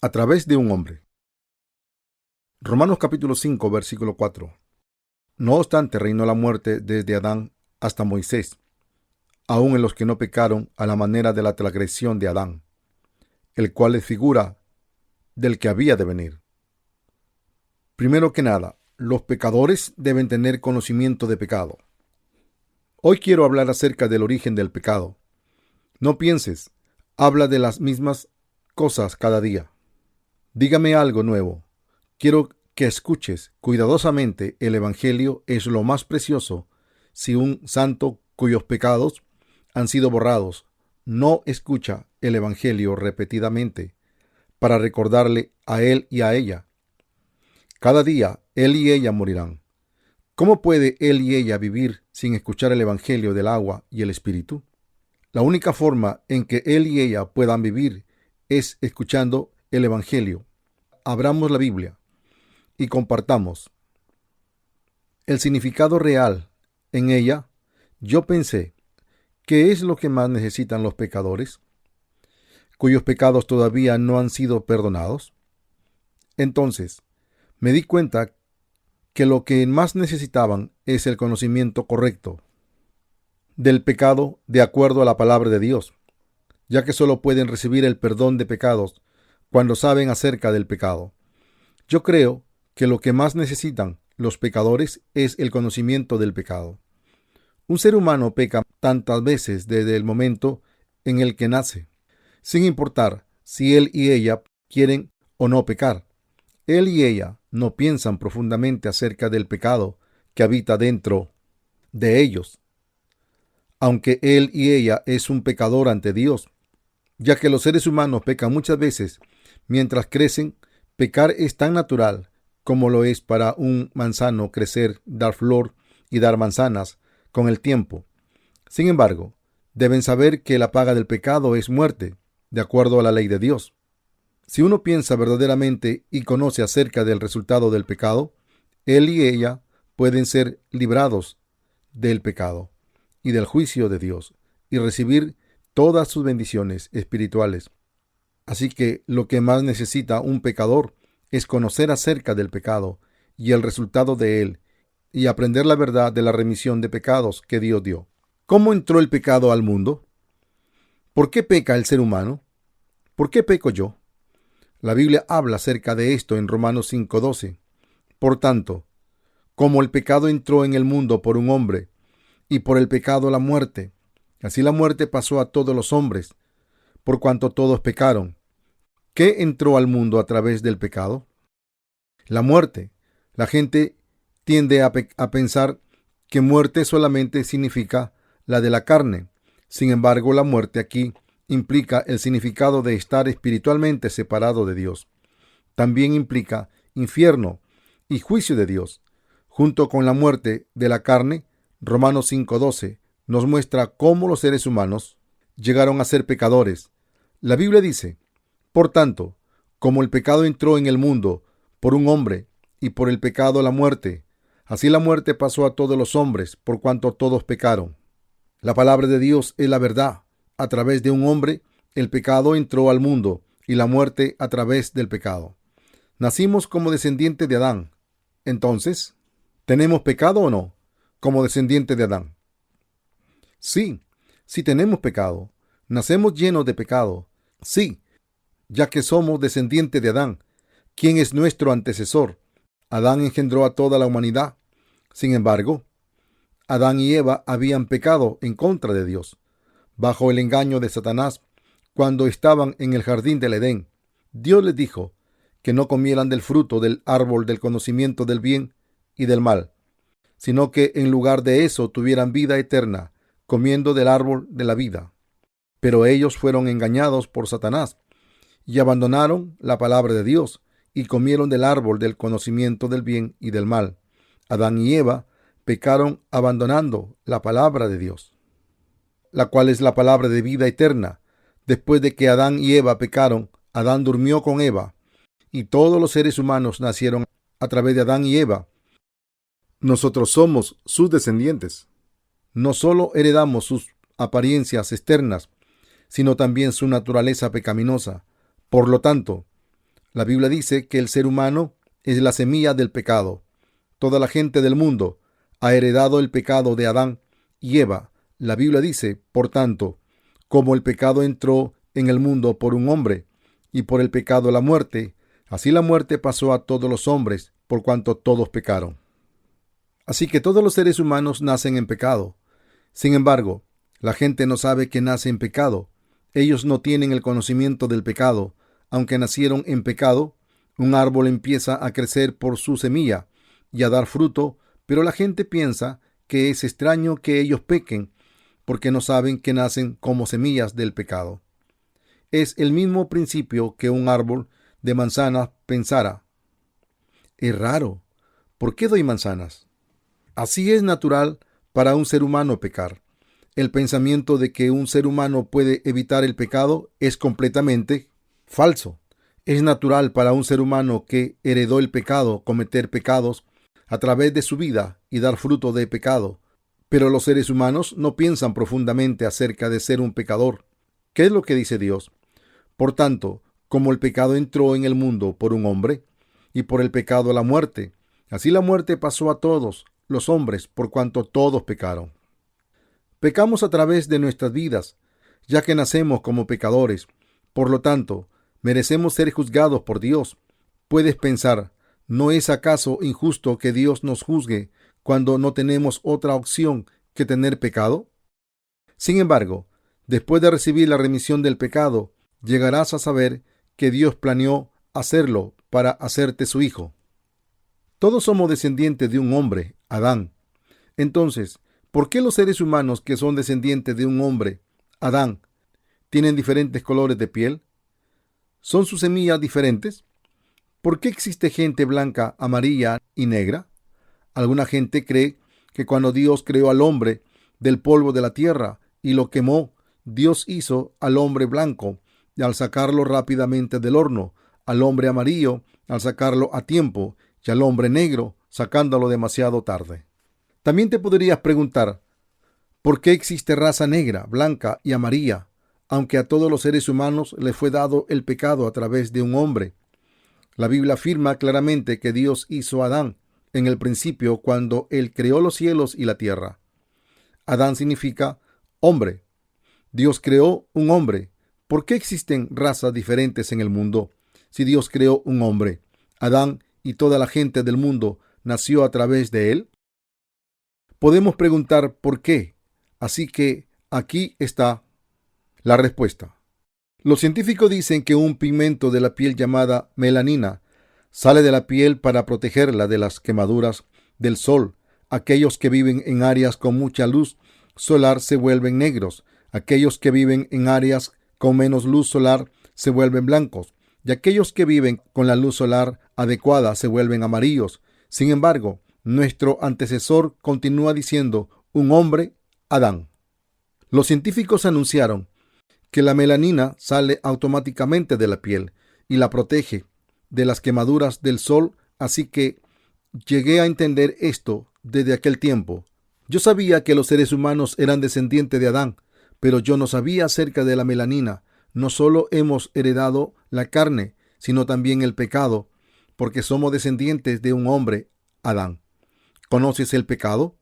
A través de un hombre. Romanos capítulo 5, versículo 4. No obstante, reinó la muerte desde Adán hasta Moisés, aun en los que no pecaron a la manera de la transgresión de Adán, el cual es figura del que había de venir. Primero que nada, los pecadores deben tener conocimiento de pecado. Hoy quiero hablar acerca del origen del pecado. No pienses, habla de las mismas cosas cada día. Dígame algo nuevo. Quiero que escuches cuidadosamente el Evangelio. Es lo más precioso. Si un santo cuyos pecados han sido borrados no escucha el Evangelio repetidamente para recordarle a él y a ella, cada día él y ella morirán. ¿Cómo puede él y ella vivir sin escuchar el Evangelio del agua y el Espíritu? La única forma en que él y ella puedan vivir es escuchando el Evangelio. Abramos la Biblia y compartamos el significado real en ella. Yo pensé, ¿qué es lo que más necesitan los pecadores, cuyos pecados todavía no han sido perdonados? Entonces, me di cuenta que lo que más necesitaban es el conocimiento correcto del pecado de acuerdo a la palabra de Dios, ya que solo pueden recibir el perdón de pecados cuando saben acerca del pecado. Yo creo que lo que más necesitan los pecadores es el conocimiento del pecado. Un ser humano peca tantas veces desde el momento en el que nace, sin importar si él y ella quieren o no pecar. Él y ella no piensan profundamente acerca del pecado que habita dentro de ellos, aunque él y ella es un pecador ante Dios, ya que los seres humanos pecan muchas veces mientras crecen. Pecar es tan natural como lo es para un manzano crecer, dar flor y dar manzanas con el tiempo. Sin embargo, deben saber que la paga del pecado es muerte, de acuerdo a la ley de Dios. Si uno piensa verdaderamente y conoce acerca del resultado del pecado, él y ella pueden ser librados del pecado y del juicio de Dios y recibir todas sus bendiciones espirituales. Así que lo que más necesita un pecador es conocer acerca del pecado y el resultado de él, y aprender la verdad de la remisión de pecados que Dios dio. ¿Cómo entró el pecado al mundo? ¿Por qué peca el ser humano? ¿Por qué peco yo? La Biblia habla acerca de esto en Romanos 5:12. Por tanto, como el pecado entró en el mundo por un hombre, y por el pecado la muerte, así la muerte pasó a todos los hombres, por cuanto todos pecaron. ¿Qué entró al mundo a través del pecado? La muerte. La gente tiende a pensar que muerte solamente significa la de la carne. Sin embargo, la muerte aquí implica el significado de estar espiritualmente separado de Dios. También implica infierno y juicio de Dios. Junto con la muerte de la carne, Romanos 5:12 nos muestra cómo los seres humanos llegaron a ser pecadores. La Biblia dice: por tanto, como el pecado entró en el mundo por un hombre, y por el pecado la muerte, así la muerte pasó a todos los hombres, por cuanto todos pecaron. La palabra de Dios es la verdad. A través de un hombre, el pecado entró al mundo, y la muerte a través del pecado. Nacimos como descendiente de Adán. Entonces, ¿tenemos pecado o no, como descendiente de Adán? Sí, sí tenemos pecado. Nacemos llenos de pecado. Sí, ya que somos descendientes de Adán, quien es nuestro antecesor. Adán engendró a toda la humanidad. Sin embargo, Adán y Eva habían pecado en contra de Dios, bajo el engaño de Satanás, cuando estaban en el jardín del Edén. Dios les dijo que no comieran del fruto del árbol del conocimiento del bien y del mal, sino que en lugar de eso tuvieran vida eterna, comiendo del árbol de la vida. Pero ellos fueron engañados por Satanás y abandonaron la palabra de Dios y comieron del árbol del conocimiento del bien y del mal. Adán y Eva pecaron abandonando la palabra de Dios, la cual es la palabra de vida eterna. Después de que Adán y Eva pecaron, Adán durmió con Eva, y todos los seres humanos nacieron a través de Adán y Eva. Nosotros somos sus descendientes. No solo heredamos sus apariencias externas, sino también su naturaleza pecaminosa. Por lo tanto, La Biblia dice que el ser humano es la semilla del pecado. Toda la gente del mundo ha heredado el pecado de Adán y Eva. La Biblia dice, por tanto, como el pecado entró en el mundo por un hombre, y por el pecado la muerte, así la muerte pasó a todos los hombres, por cuanto todos pecaron. Así que todos los seres humanos nacen en pecado. Sin embargo, la gente no sabe que nace en pecado. Ellos no tienen el conocimiento del pecado. Aunque nacieron en pecado, un árbol empieza a crecer por su semilla y a dar fruto, pero la gente piensa que es extraño que ellos pequen, porque no saben que nacen como semillas del pecado. Es el mismo principio que un árbol de manzanas pensara: es raro, ¿por qué doy manzanas? Así es natural para un ser humano pecar. El pensamiento de que un ser humano puede evitar el pecado es completamente falso. Es natural para un ser humano que heredó el pecado cometer pecados a través de su vida y dar fruto de pecado. Pero los seres humanos no piensan profundamente acerca de ser un pecador. ¿Qué es lo que dice Dios? Por tanto, como el pecado entró en el mundo por un hombre, y por el pecado la muerte, así la muerte pasó a todos los hombres, por cuanto todos pecaron. Pecamos a través de nuestras vidas, ya que nacemos como pecadores. Por lo tanto, merecemos ser juzgados por Dios. Puedes pensar, ¿no es acaso injusto que Dios nos juzgue cuando no tenemos otra opción que tener pecado? Sin embargo, después de recibir la remisión del pecado, llegarás a saber que Dios planeó hacerlo para hacerte su hijo. Todos somos descendientes de un hombre, Adán. Entonces, ¿por qué los seres humanos que son descendientes de un hombre, Adán, tienen diferentes colores de piel? ¿Son sus semillas diferentes? ¿Por qué existe gente blanca, amarilla y negra? Alguna gente cree que cuando Dios creó al hombre del polvo de la tierra y lo quemó, Dios hizo al hombre blanco y al sacarlo rápidamente del horno, al hombre amarillo al sacarlo a tiempo y al hombre negro sacándolo demasiado tarde. También te podrías preguntar, ¿por qué existe raza negra, blanca y amarilla, aunque a todos los seres humanos les fue dado el pecado a través de un hombre? La Biblia afirma claramente que Dios hizo a Adán en el principio cuando Él creó los cielos y la tierra. Adán significa hombre. Dios creó un hombre. ¿Por qué existen razas diferentes en el mundo? Si Dios creó un hombre, Adán y toda la gente del mundo nació a través de él. Podemos preguntar por qué. Así que aquí está la respuesta. Los científicos dicen que un pigmento de la piel llamada melanina sale de la piel para protegerla de las quemaduras del sol. Aquellos que viven en áreas con mucha luz solar se vuelven negros. Aquellos que viven en áreas con menos luz solar se vuelven blancos. Y aquellos que viven con la luz solar adecuada se vuelven amarillos. Sin embargo, nuestro antecesor continúa diciendo un hombre, Adán. Los científicos anunciaron que la melanina sale automáticamente de la piel y la protege de las quemaduras del sol, así que llegué a entender esto desde aquel tiempo. Yo sabía que los seres humanos eran descendientes de Adán, pero yo no sabía acerca de la melanina. No solo hemos heredado la carne, sino también el pecado, porque somos descendientes de un hombre, Adán. ¿Conoces el pecado?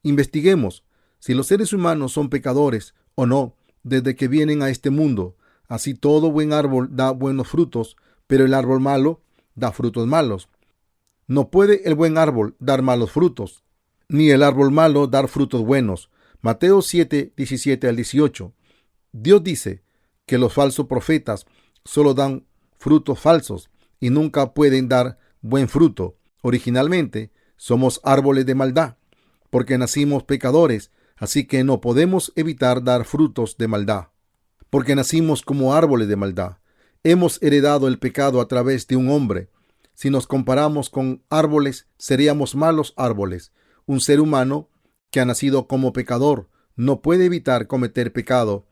Investiguemos si los seres humanos son pecadores o no desde que vienen a este mundo. Así todo buen árbol da buenos frutos, pero el árbol malo da frutos malos. No puede el buen árbol dar malos frutos, ni el árbol malo dar frutos buenos. Mateo 7, 17 al 18. Dios dice que los falsos profetas solo dan frutos falsos y nunca pueden dar buen fruto. Originalmente somos árboles de maldad, porque nacimos pecadores, así que no podemos evitar dar frutos de maldad, porque nacimos como árboles de maldad. Hemos heredado el pecado a través de un hombre. Si nos comparamos con árboles, seríamos malos árboles. Un ser humano que ha nacido como pecador no puede evitar cometer pecado,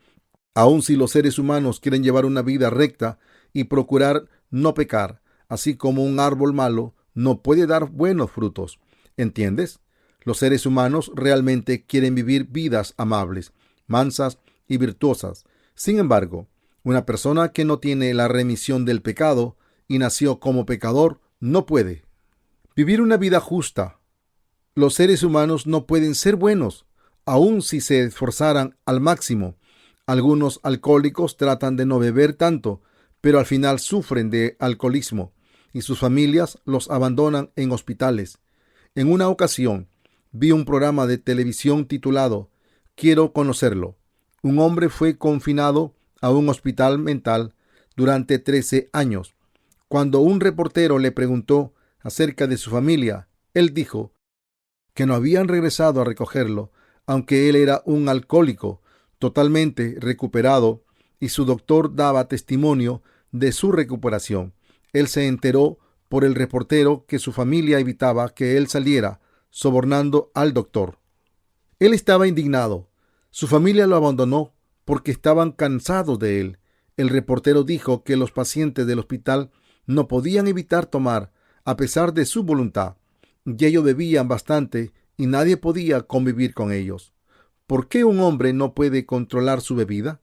aun si los seres humanos quieren llevar una vida recta y procurar no pecar, así como un árbol malo no puede dar buenos frutos. ¿Entiendes? Los seres humanos realmente quieren vivir vidas amables, mansas y virtuosas. Sin embargo, una persona que no tiene la remisión del pecado y nació como pecador, no puede vivir una vida justa. Los seres humanos no pueden ser buenos, aun si se esforzaran al máximo. Algunos alcohólicos tratan de no beber tanto, pero al final sufren de alcoholismo y sus familias los abandonan en hospitales. En una ocasión, vi un programa de televisión titulado Quiero conocerlo. Un hombre fue confinado a un hospital mental durante 13 años. Cuando un reportero le preguntó acerca de su familia, él dijo que no habían regresado a recogerlo, aunque él era un alcohólico totalmente recuperado y su doctor daba testimonio de su recuperación. Él se enteró por el reportero que su familia evitaba que él saliera, sobornando al doctor. Él estaba indignado. Su familia lo abandonó porque estaban cansados de él. El reportero dijo que los pacientes del hospital no podían evitar tomar a pesar de su voluntad, y ellos bebían bastante y nadie podía convivir con ellos. ¿Por qué un hombre no puede controlar su bebida?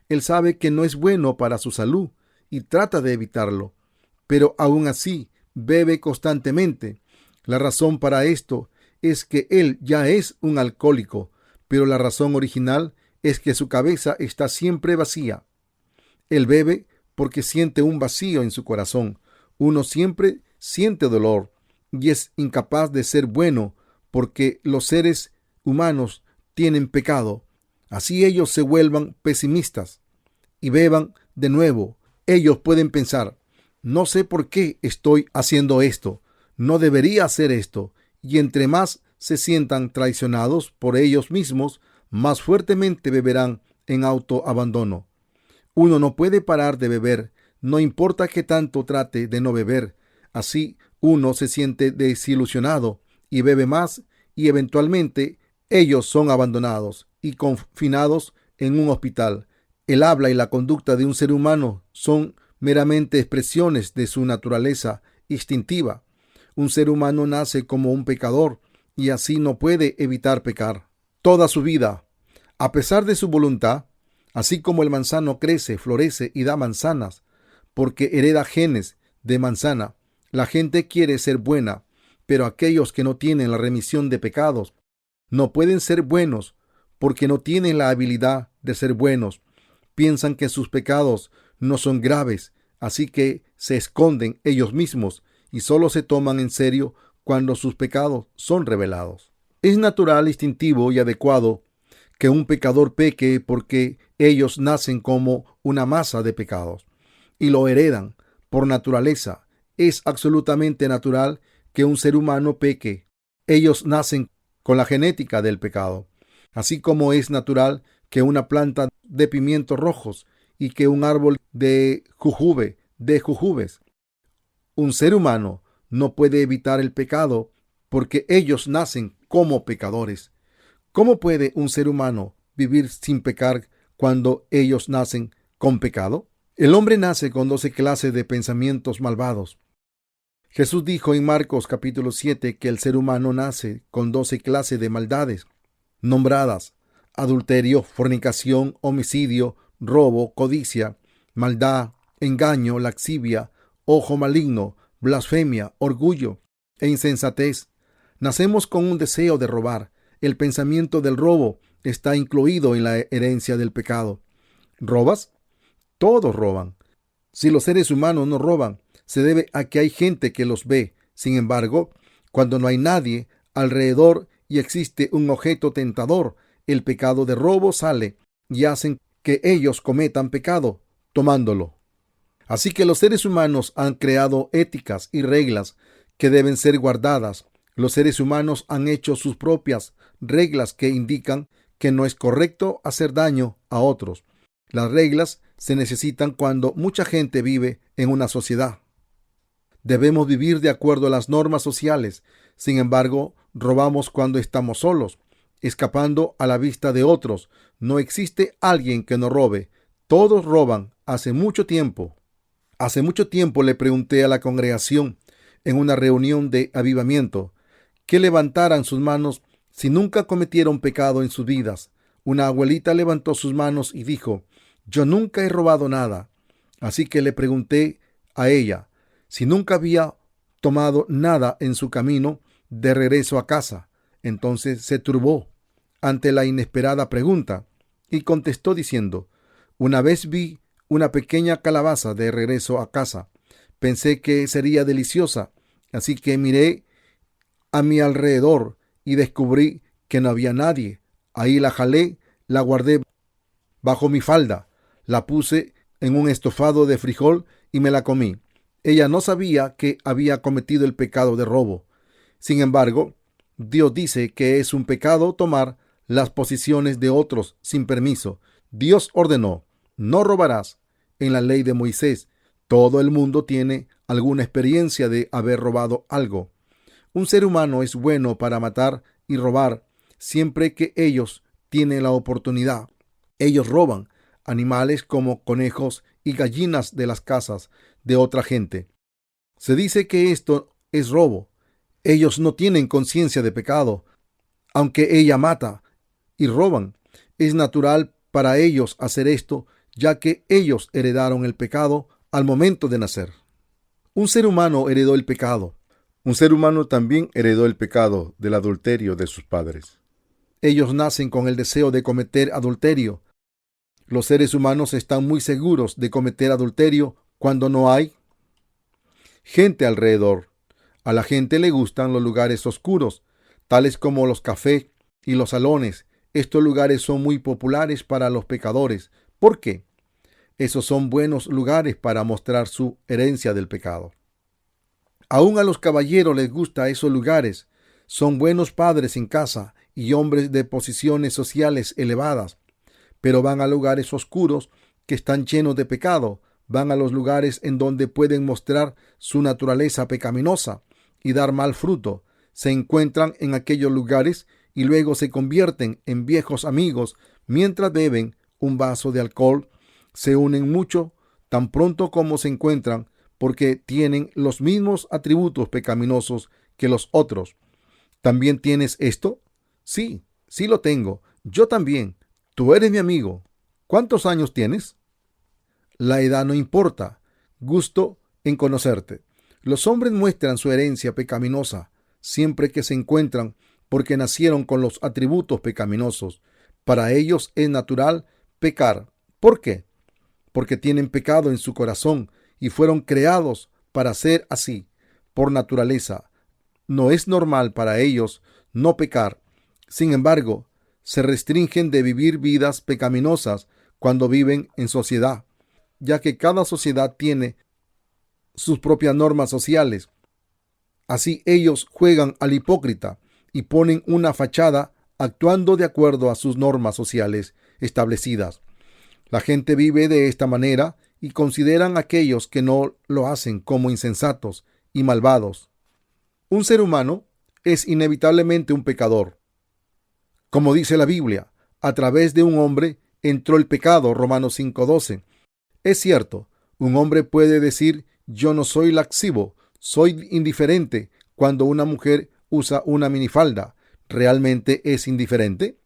Él sabe que no es bueno para su salud y trata de evitarlo, pero aún así bebe constantemente. La razón para esto es que él ya es un alcohólico, pero la razón original es que su cabeza está siempre vacía. Él bebe porque siente un vacío en su corazón. Uno siempre siente dolor y es incapaz de ser bueno porque los seres humanos tienen pecado. Así ellos se vuelvan pesimistas y beban de nuevo. Ellos pueden pensar, no sé por qué estoy haciendo esto, no debería hacer esto, y entre más se sientan traicionados por ellos mismos, más fuertemente beberán en autoabandono. Uno no puede parar de beber, no importa que tanto trate de no beber. Así uno se siente desilusionado y bebe más y eventualmente ellos son abandonados y confinados en un hospital. El habla y la conducta de un ser humano son meramente expresiones de su naturaleza instintiva. Un ser humano nace como un pecador y así no puede evitar pecar toda su vida, a pesar de su voluntad. Así como el manzano crece, florece y da manzanas, porque hereda genes de manzana. La gente quiere ser buena, pero aquellos que no tienen la remisión de pecados no pueden ser buenos porque no tienen la habilidad de ser buenos. Piensan que sus pecados no son graves, así que se esconden ellos mismos y solo se toman en serio cuando sus pecados son revelados. Es natural, instintivo y adecuado que un pecador peque porque ellos nacen como una masa de pecados y lo heredan por naturaleza. Es absolutamente natural que un ser humano peque. Ellos nacen con la genética del pecado, así como es natural que una planta de pimientos rojos y que un árbol de jujube de jujubes. Un ser humano no puede evitar el pecado porque ellos nacen como pecadores. ¿Cómo puede un ser humano vivir sin pecar cuando ellos nacen con pecado? El hombre nace con 12 clases de pensamientos malvados. Jesús dijo en Marcos capítulo 7 que el ser humano nace con 12 clases de maldades nombradas: adulterio, fornicación, homicidio, robo, codicia, maldad, engaño, lascivia, ojo maligno, blasfemia, orgullo e insensatez. Nacemos con un deseo de robar. El pensamiento del robo está incluido en la herencia del pecado. ¿Robas? Todos roban. Si los seres humanos no roban, se debe a que hay gente que los ve. Sin embargo, cuando no hay nadie alrededor y existe un objeto tentador, el pecado de robo sale y hacen que ellos cometan pecado tomándolo. Así que los seres humanos han creado éticas y reglas que deben ser guardadas. Los seres humanos han hecho sus propias reglas que indican que no es correcto hacer daño a otros. Las reglas se necesitan cuando mucha gente vive en una sociedad. Debemos vivir de acuerdo a las normas sociales. Sin embargo, robamos cuando estamos solos, escapando a la vista de otros. No existe alguien que no robe. Todos roban. Hace mucho tiempo le pregunté a la congregación en una reunión de avivamiento que levantaran sus manos si nunca cometieron pecado en sus vidas. Una abuelita levantó sus manos y dijo: yo nunca he robado nada. Así que le pregunté a ella si nunca había tomado nada en su camino de regreso a casa. Entonces se turbó ante la inesperada pregunta y contestó diciendo: una vez vi una pequeña calabaza de regreso a casa. Pensé que sería deliciosa, así que miré a mi alrededor y descubrí que no había nadie. Ahí la jalé, la guardé bajo mi falda, la puse en un estofado de frijol y me la comí. Ella no sabía que había cometido el pecado de robo. Sin embargo, Dios dice que es un pecado tomar las posesiones de otros sin permiso. Dios ordenó: no robarás. En la ley de Moisés, todo el mundo tiene alguna experiencia de haber robado algo. Un ser humano es bueno para matar y robar siempre que ellos tienen la oportunidad. Ellos roban animales como conejos y gallinas de las casas de otra gente. Se dice que esto es robo. Ellos no tienen conciencia de pecado. Aunque ella mata y roban, es natural para ellos hacer esto, ya que ellos heredaron el pecado al momento de nacer. Un ser humano heredó el pecado. Un ser humano también heredó el pecado del adulterio de sus padres. Ellos nacen con el deseo de cometer adulterio. Los seres humanos están muy seguros de cometer adulterio cuando no hay gente alrededor. A la gente le gustan los lugares oscuros, tales como los cafés y los salones. Estos lugares son muy populares para los pecadores. ¿Por qué? Esos son buenos lugares para mostrar su herencia del pecado. Aún a los caballeros les gustan esos lugares. Son buenos padres en casa y hombres de posiciones sociales elevadas, pero van a lugares oscuros que están llenos de pecado. Van a los lugares en donde pueden mostrar su naturaleza pecaminosa y dar mal fruto. Se encuentran en aquellos lugares y luego se convierten en viejos amigos mientras beben un vaso de alcohol. Se unen mucho tan pronto como se encuentran porque tienen los mismos atributos pecaminosos que los otros. ¿También tienes esto? Sí, sí lo tengo. Yo también. Tú eres mi amigo. ¿Cuántos años tienes? La edad no importa. Gusto en conocerte. Los hombres muestran su herencia pecaminosa siempre que se encuentran porque nacieron con los atributos pecaminosos. Para ellos es natural pecar. ¿Por qué? Porque tienen pecado en su corazón y fueron creados para ser así por naturaleza. No es normal para ellos no pecar. Sin embargo, se restringen de vivir vidas pecaminosas cuando viven en sociedad, ya que cada sociedad tiene sus propias normas sociales. Así ellos juegan al hipócrita y ponen una fachada actuando de acuerdo a sus normas sociales establecidas. La gente vive de esta manera y consideran a aquellos que no lo hacen como insensatos y malvados. Un ser humano es inevitablemente un pecador. Como dice la Biblia, a través de un hombre entró el pecado, Romanos 5:12. Es cierto, un hombre puede decir: yo no soy lascivo, soy indiferente cuando una mujer usa una minifalda. ¿Realmente es indiferente?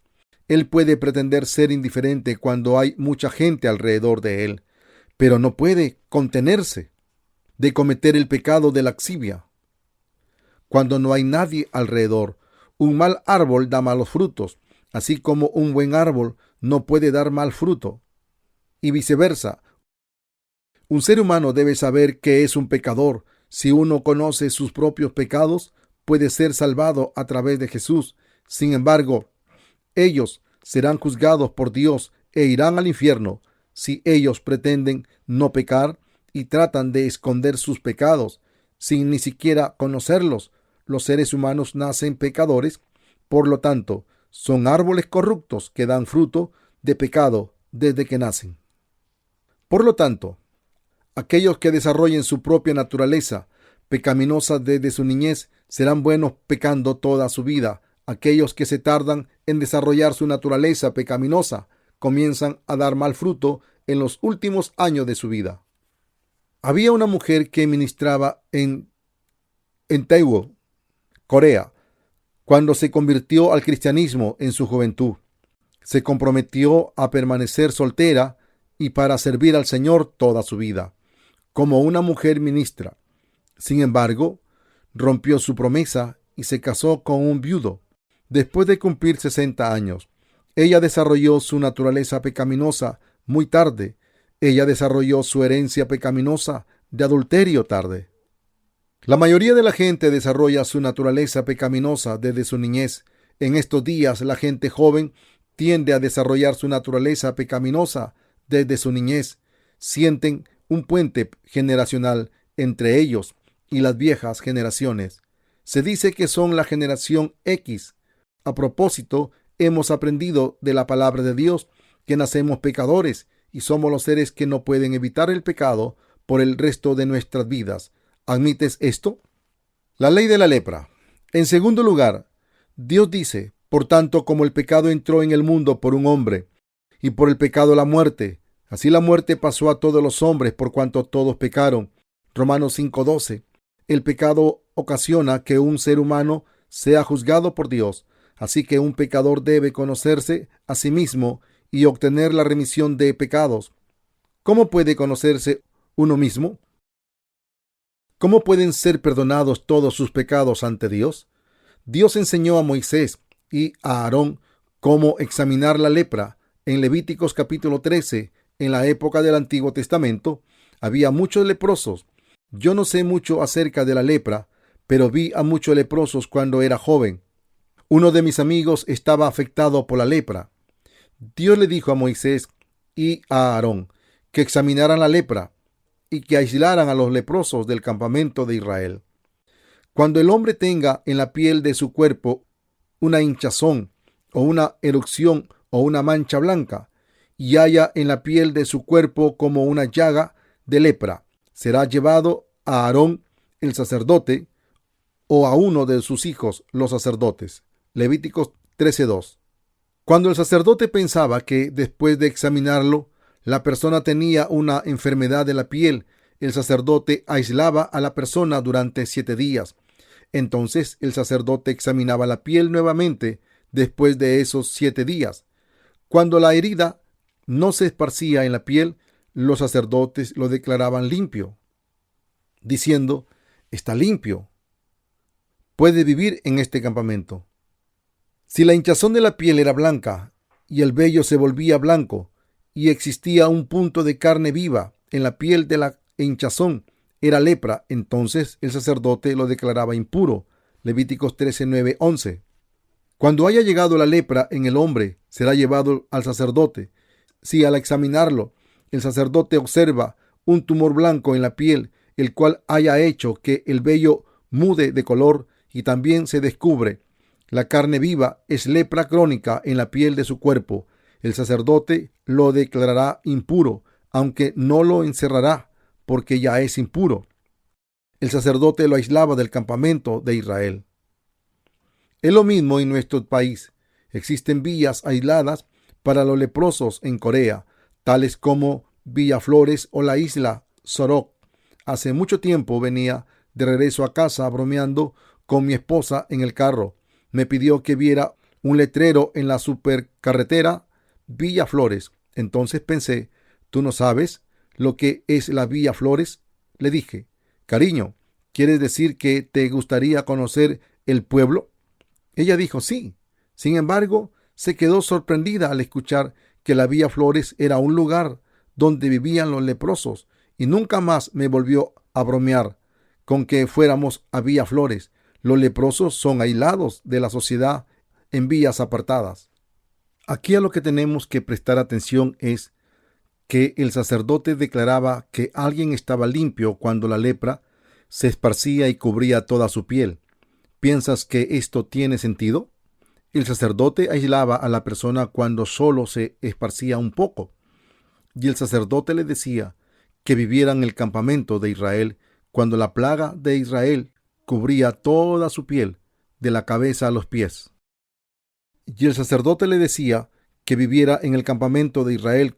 Él puede pretender ser indiferente cuando hay mucha gente alrededor de él, pero no puede contenerse de cometer el pecado de lascivia cuando no hay nadie alrededor. Un mal árbol da malos frutos, así como un buen árbol no puede dar mal fruto, y viceversa. Un ser humano debe saber que es un pecador. Si uno conoce sus propios pecados, puede ser salvado a través de Jesús. Sin embargo, ellos serán juzgados por Dios e irán al infierno si ellos pretenden no pecar y tratan de esconder sus pecados sin ni siquiera conocerlos. Los seres humanos nacen pecadores, por lo tanto, son árboles corruptos que dan fruto de pecado desde que nacen. Por lo tanto, aquellos que desarrollen su propia naturaleza pecaminosa desde su niñez serán buenos pecando toda su vida. Aquellos que se tardan en desarrollar su naturaleza pecaminosa comienzan a dar mal fruto en los últimos años de su vida. Había una mujer que ministraba en Daewoo, Corea, cuando se convirtió al cristianismo en su juventud. Se comprometió a permanecer soltera y para servir al Señor toda su vida. como una mujer ministra. Sin embargo, rompió su promesa y se casó con un viudo. Después de cumplir 60 años, ella desarrolló su naturaleza pecaminosa muy tarde. Ella desarrolló su herencia pecaminosa de adulterio tarde. La mayoría de la gente desarrolla su naturaleza pecaminosa desde su niñez. En estos días, la gente joven tiende a desarrollar su naturaleza pecaminosa desde su niñez. Sienten un puente generacional entre ellos y las viejas generaciones. Se dice que son la generación X. A propósito, hemos aprendido de la palabra de Dios que nacemos pecadores y somos los seres que no pueden evitar el pecado por el resto de nuestras vidas. ¿Admites esto? La ley de la lepra. En segundo lugar, Dios dice: por tanto, como el pecado entró en el mundo por un hombre, y por el pecado la muerte, así la muerte pasó a todos los hombres por cuanto todos pecaron. Romanos 5:12. El pecado ocasiona que un ser humano sea juzgado por Dios, así que un pecador debe conocerse a sí mismo y obtener la remisión de pecados. ¿Cómo puede conocerse uno mismo? ¿Cómo pueden ser perdonados todos sus pecados ante Dios? Dios enseñó a Moisés y a Aarón cómo examinar la lepra. En Levíticos capítulo 13, en la época del Antiguo Testamento, había muchos leprosos. Yo no sé mucho acerca de la lepra, pero vi a muchos leprosos cuando era joven. Uno de mis amigos estaba afectado por la lepra. Dios le dijo a Moisés y a Aarón que examinaran la lepra y que aislaran a los leprosos del campamento de Israel. Cuando el hombre tenga en la piel de su cuerpo una hinchazón o una erupción o una mancha blanca, y haya en la piel de su cuerpo como una llaga de lepra, será llevado a Aarón el sacerdote o a uno de sus hijos los sacerdotes. Levíticos 13:2. Cuando el sacerdote pensaba que después de examinarlo la persona tenía una enfermedad de la piel, el sacerdote aislaba a la persona durante 7 días. Entonces el sacerdote examinaba la piel nuevamente después de esos 7 días. Cuando la herida no se esparcía en la piel, los sacerdotes lo declaraban limpio, diciendo: está limpio, puede vivir en este campamento. Si la hinchazón de la piel era blanca y el vello se volvía blanco y existía un punto de carne viva en la piel de la hinchazón, era lepra, entonces el sacerdote lo declaraba impuro. Levíticos 13:9-11. Cuando haya llegado la lepra en el hombre, será llevado al sacerdote. Si al examinarlo el sacerdote observa un tumor blanco en la piel, el cual haya hecho que el vello mude de color, y también se descubre la carne viva, es lepra crónica en la piel de su cuerpo, el sacerdote lo declarará impuro, aunque no lo encerrará, porque ya es impuro. El sacerdote lo aislaba del campamento de Israel. Es lo mismo en nuestro país. Existen villas aisladas para los leprosos en Corea, tales como Villa Flores o la isla Sorok. Hace mucho tiempo venía de regreso a casa bromeando con mi esposa en el carro. Me pidió que viera un letrero en la supercarretera Villa Flores. Entonces pensé: ¿tú no sabes lo que es la Villa Flores? Le dije: cariño, ¿quieres decir que te gustaría conocer el pueblo? Ella dijo sí. Sin embargo, se quedó sorprendida al escuchar que la Villa Flores era un lugar donde vivían los leprosos, y nunca más me volvió a bromear con que fuéramos a Villa Flores. Los leprosos son aislados de la sociedad en villas apartadas. Aquí a lo que tenemos que prestar atención es que el sacerdote declaraba que alguien estaba limpio cuando la lepra se esparcía y cubría toda su piel. ¿Piensas que esto tiene sentido? El sacerdote aislaba a la persona cuando solo se esparcía un poco, y el sacerdote le decía que viviera en el campamento de Israel cuando la plaga de Israel cubría toda su piel, de la cabeza a los pies. Y el sacerdote le decía que viviera en el campamento de Israel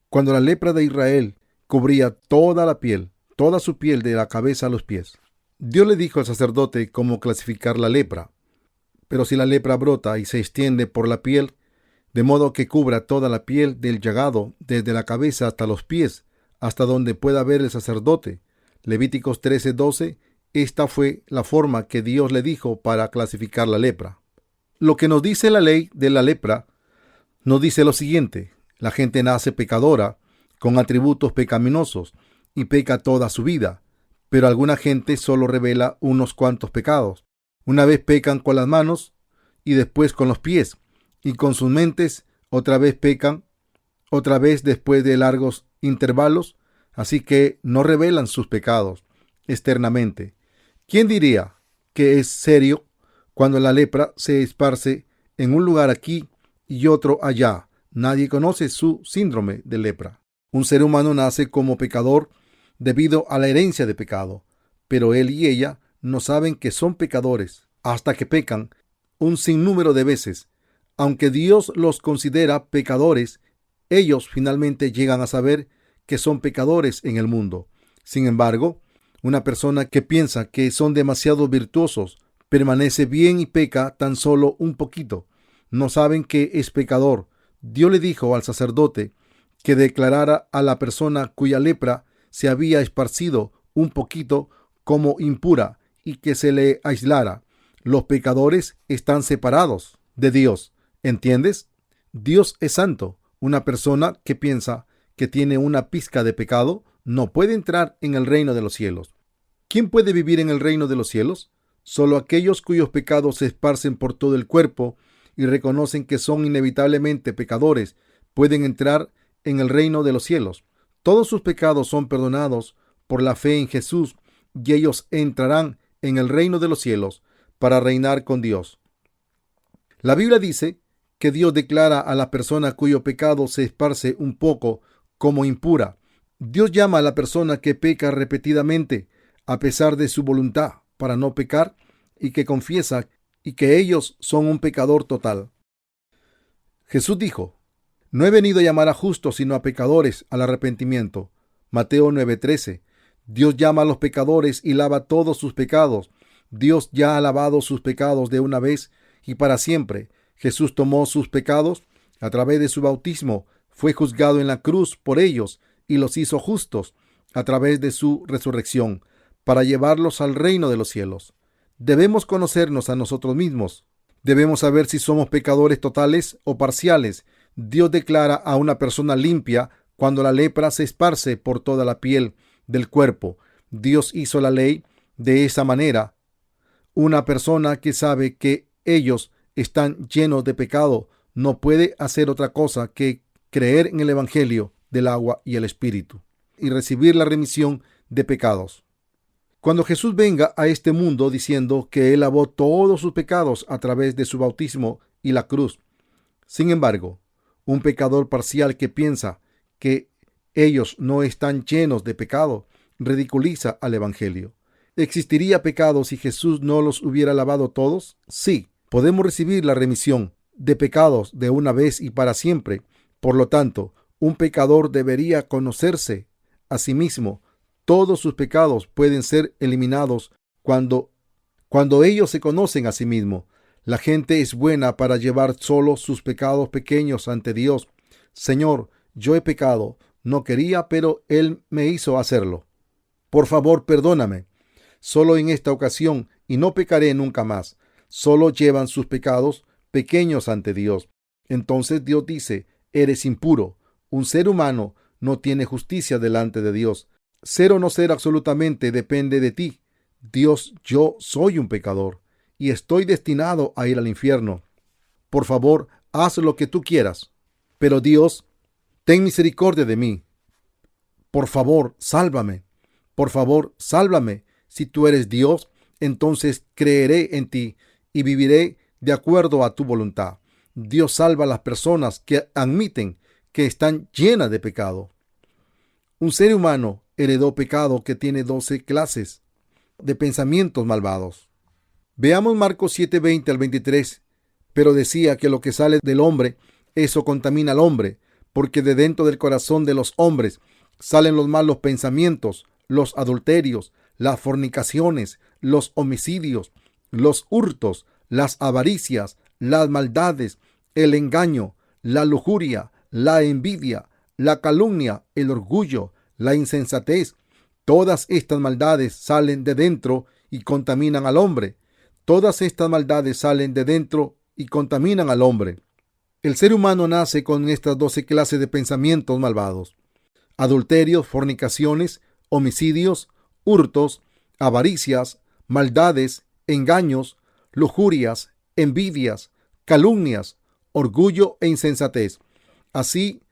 cuando la lepra de Israel cubría toda la piel, toda su piel, de la cabeza a los pies. Dios le dijo al sacerdote cómo clasificar la lepra. Pero si la lepra brota y se extiende por la piel, de modo que cubra toda la piel del llagado desde la cabeza hasta los pies, hasta donde pueda ver el sacerdote. Levíticos 13:12. Esta fue la forma que Dios le dijo para clasificar la lepra. Lo que nos dice la ley de la lepra nos dice lo siguiente: la gente nace pecadora, con atributos pecaminosos, y peca toda su vida, pero alguna gente solo revela unos cuantos pecados. Una vez pecan con las manos y después con los pies, y con sus mentes otra vez pecan, otra vez después de largos intervalos, así que no revelan sus pecados externamente. ¿Quién diría que es serio cuando la lepra se esparce en un lugar aquí y otro allá? Nadie conoce su síndrome de lepra. Un ser humano nace como pecador debido a la herencia de pecado, pero él y ella no saben que son pecadores hasta que pecan un sinnúmero de veces. Aunque Dios los considera pecadores, ellos finalmente llegan a saber que son pecadores en el mundo. Sin embargo, una persona que piensa que son demasiado virtuosos permanece bien y peca tan solo un poquito. No saben que es pecador. Dios le dijo al sacerdote que declarara a la persona cuya lepra se había esparcido un poquito como impura y que se le aislara. Los pecadores están separados de Dios. ¿Entiendes? Dios es santo. Una persona que piensa que tiene una pizca de pecado no puede entrar en el reino de los cielos. ¿Quién puede vivir en el reino de los cielos? Solo aquellos cuyos pecados se esparcen por todo el cuerpo y reconocen que son inevitablemente pecadores pueden entrar en el reino de los cielos. Todos sus pecados son perdonados por la fe en Jesús y ellos entrarán en el reino de los cielos para reinar con Dios. La Biblia dice que Dios declara a la persona cuyo pecado se esparce un poco como impura. Dios llama a la persona que peca repetidamente a pesar de su voluntad para no pecar y que confiesa y que ellos son un pecador total. Jesús dijo: no he venido a llamar a justos sino a pecadores al arrepentimiento. Mateo 9:13. Dios llama a los pecadores y lava todos sus pecados. Dios ya ha lavado sus pecados de una vez y para siempre. Jesús tomó sus pecados a través de su bautismo, fue juzgado en la cruz por ellos y los hizo justos a través de su resurrección para llevarlos al reino de los cielos. Debemos conocernos a nosotros mismos. Debemos saber si somos pecadores totales o parciales. Dios declara a una persona limpia cuando la lepra se esparce por toda la piel del cuerpo. Dios hizo la ley de esa manera. Una persona que sabe que ellos están llenos de pecado no puede hacer otra cosa que creer en el Evangelio del agua y el Espíritu y recibir la remisión de pecados. Cuando Jesús venga a este mundo diciendo que Él lavó todos sus pecados a través de su bautismo y la cruz. Sin embargo, un pecador parcial que piensa que ellos no están llenos de pecado ridiculiza al Evangelio. ¿Existiría pecado si Jesús no los hubiera lavado todos? Sí, podemos recibir la remisión de pecados de una vez y para siempre. Por lo tanto, un pecador debería conocerse a sí mismo. Todos sus pecados pueden ser eliminados cuando ellos se conocen a sí mismos. La gente es buena para llevar solo sus pecados pequeños ante Dios. Señor, yo he pecado. No quería, pero Él me hizo hacerlo. Por favor, perdóname. Solo en esta ocasión y no pecaré nunca más. Solo llevan sus pecados pequeños ante Dios. Entonces Dios dice: eres impuro. Un ser humano no tiene justicia delante de Dios. Ser o no ser absolutamente depende de ti. Dios, yo soy un pecador y estoy destinado a ir al infierno. Por favor, haz lo que tú quieras. Pero Dios, ten misericordia de mí. Por favor, sálvame. Por favor, sálvame. Si tú eres Dios, entonces creeré en ti y viviré de acuerdo a tu voluntad. Dios salva a las personas que admiten que están llenas de pecado. Un ser humano heredó pecado que tiene 12 clases de pensamientos malvados. Veamos Marcos 7:20 al 23. Pero decía que lo que sale del hombre, eso contamina al hombre, porque de dentro del corazón de los hombres salen los malos pensamientos, los adulterios, las fornicaciones, los homicidios, los hurtos, las avaricias, las maldades, el engaño, la lujuria, la envidia, la calumnia, el orgullo, la insensatez. Todas estas maldades salen de dentro y contaminan al hombre. Todas estas maldades salen de dentro y contaminan al hombre. El ser humano nace con estas 12 clases de pensamientos malvados: adulterios, fornicaciones, homicidios, hurtos, avaricias, maldades, engaños, lujurias, envidias, calumnias, orgullo e insensatez. Así,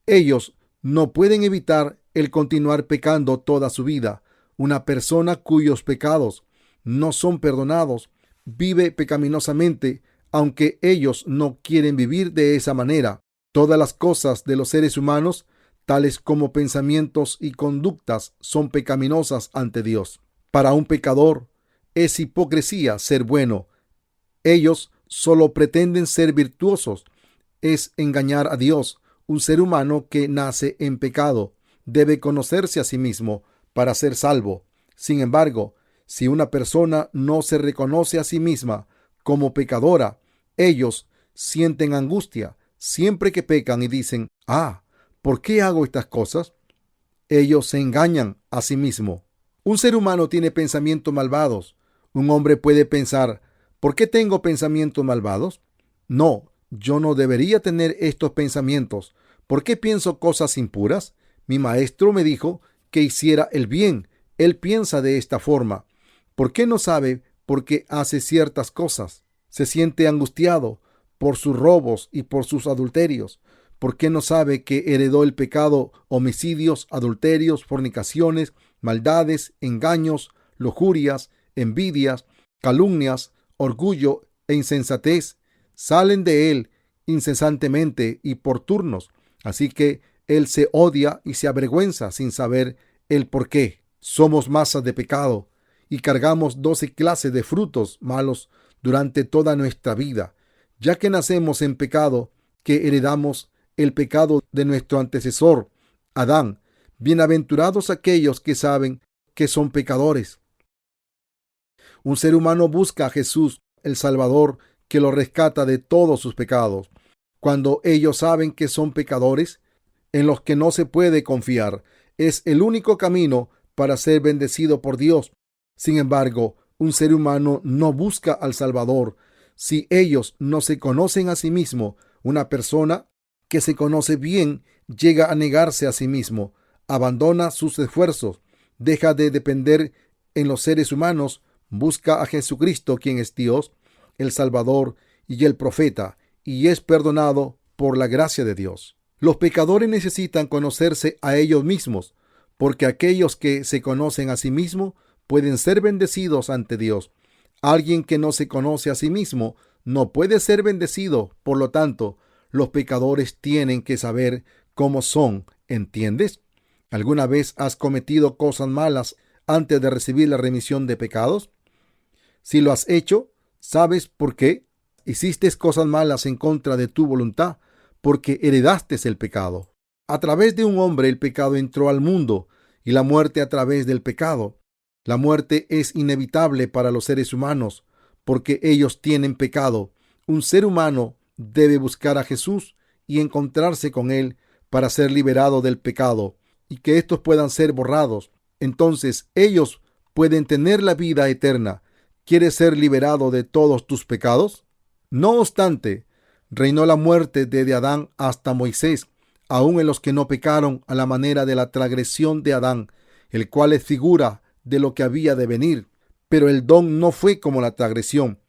ellos no pueden evitar el continuar pecando toda su vida. Una persona cuyos pecados no son perdonados vive pecaminosamente, aunque ellos no quieren vivir de esa manera. Todas las cosas de los seres humanos, tales como pensamientos y conductas, son pecaminosas ante Dios. Para un pecador es hipocresía ser bueno. Ellos solo pretenden ser virtuosos. Es engañar a Dios. Un ser humano que nace en pecado debe conocerse a sí mismo para ser salvo. Sin embargo, si una persona no se reconoce a sí misma como pecadora, ellos sienten angustia siempre que pecan y dicen: ¿por qué hago estas cosas? Ellos se engañan a sí mismo. Un ser humano tiene pensamientos malvados. Un hombre puede pensar: ¿por qué tengo pensamientos malvados? No, yo no debería tener estos pensamientos. ¿Por qué pienso cosas impuras? Mi maestro me dijo que hiciera el bien. Él piensa de esta forma. ¿Por qué no sabe por qué hace ciertas cosas? Se siente angustiado por sus robos y por sus adulterios. ¿Por qué no sabe que heredó el pecado, homicidios, adulterios, fornicaciones, maldades, engaños, lujurias, envidias, calumnias, orgullo e insensatez? Salen de él incesantemente y por turnos. Así que él se odia y se avergüenza sin saber el por qué. Somos masas de pecado y cargamos 12 clases de frutos malos durante toda nuestra vida. Ya que nacemos en pecado, que heredamos el pecado de nuestro antecesor, Adán. Bienaventurados aquellos que saben que son pecadores. Un ser humano busca a Jesús, el Salvador, que lo rescata de todos sus pecados. Cuando ellos saben que son pecadores, en los que no se puede confiar, es el único camino para ser bendecido por Dios. Sin embargo, un ser humano no busca al Salvador si ellos no se conocen a sí mismo. Una persona que se conoce bien llega a negarse a sí mismo, abandona sus esfuerzos, deja de depender en los seres humanos, busca a Jesucristo, quien es Dios, el Salvador y el profeta, y es perdonado por la gracia de Dios. Los pecadores necesitan conocerse a ellos mismos, porque aquellos que se conocen a sí mismos pueden ser bendecidos ante Dios. Alguien que no se conoce a sí mismo no puede ser bendecido. Por lo tanto, los pecadores tienen que saber cómo son. ¿Entiendes? ¿Alguna vez has cometido cosas malas antes de recibir la remisión de pecados? Si lo has hecho, ¿sabes por qué? Hiciste cosas malas en contra de tu voluntad, porque heredaste el pecado. A través de un hombre el pecado entró al mundo, y la muerte a través del pecado. La muerte es inevitable para los seres humanos, porque ellos tienen pecado. Un ser humano debe buscar a Jesús y encontrarse con Él para ser liberado del pecado y que estos puedan ser borrados. Entonces ellos pueden tener la vida eterna. ¿Quieres ser liberado de todos tus pecados? No obstante, reinó la muerte desde Adán hasta Moisés, aun en los que no pecaron a la manera de la transgresión de Adán, el cual es figura de lo que había de venir. Pero el don no fue como la transgresión,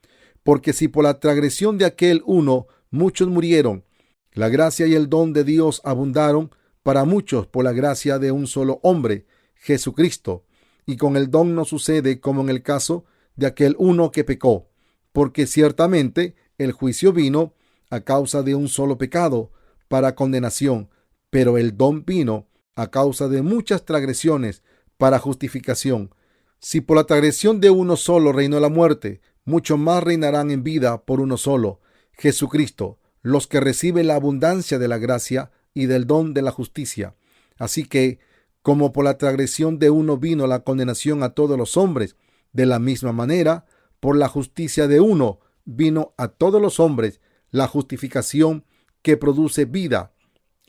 porque si por la transgresión de aquel uno muchos murieron, la gracia y el don de Dios abundaron para muchos por la gracia de un solo hombre, Jesucristo. Y con el don no sucede como en el caso de aquel uno que pecó, porque ciertamente el juicio vino a causa de un solo pecado para condenación, pero el don vino a causa de muchas transgresiones para justificación. Si por la transgresión de uno solo reinó la muerte, mucho más reinarán en vida por uno solo, Jesucristo, los que reciben la abundancia de la gracia y del don de la justicia. Así que, como por la transgresión de uno vino la condenación a todos los hombres, de la misma manera, por la justicia de uno vino a todos los hombres la justificación que produce vida.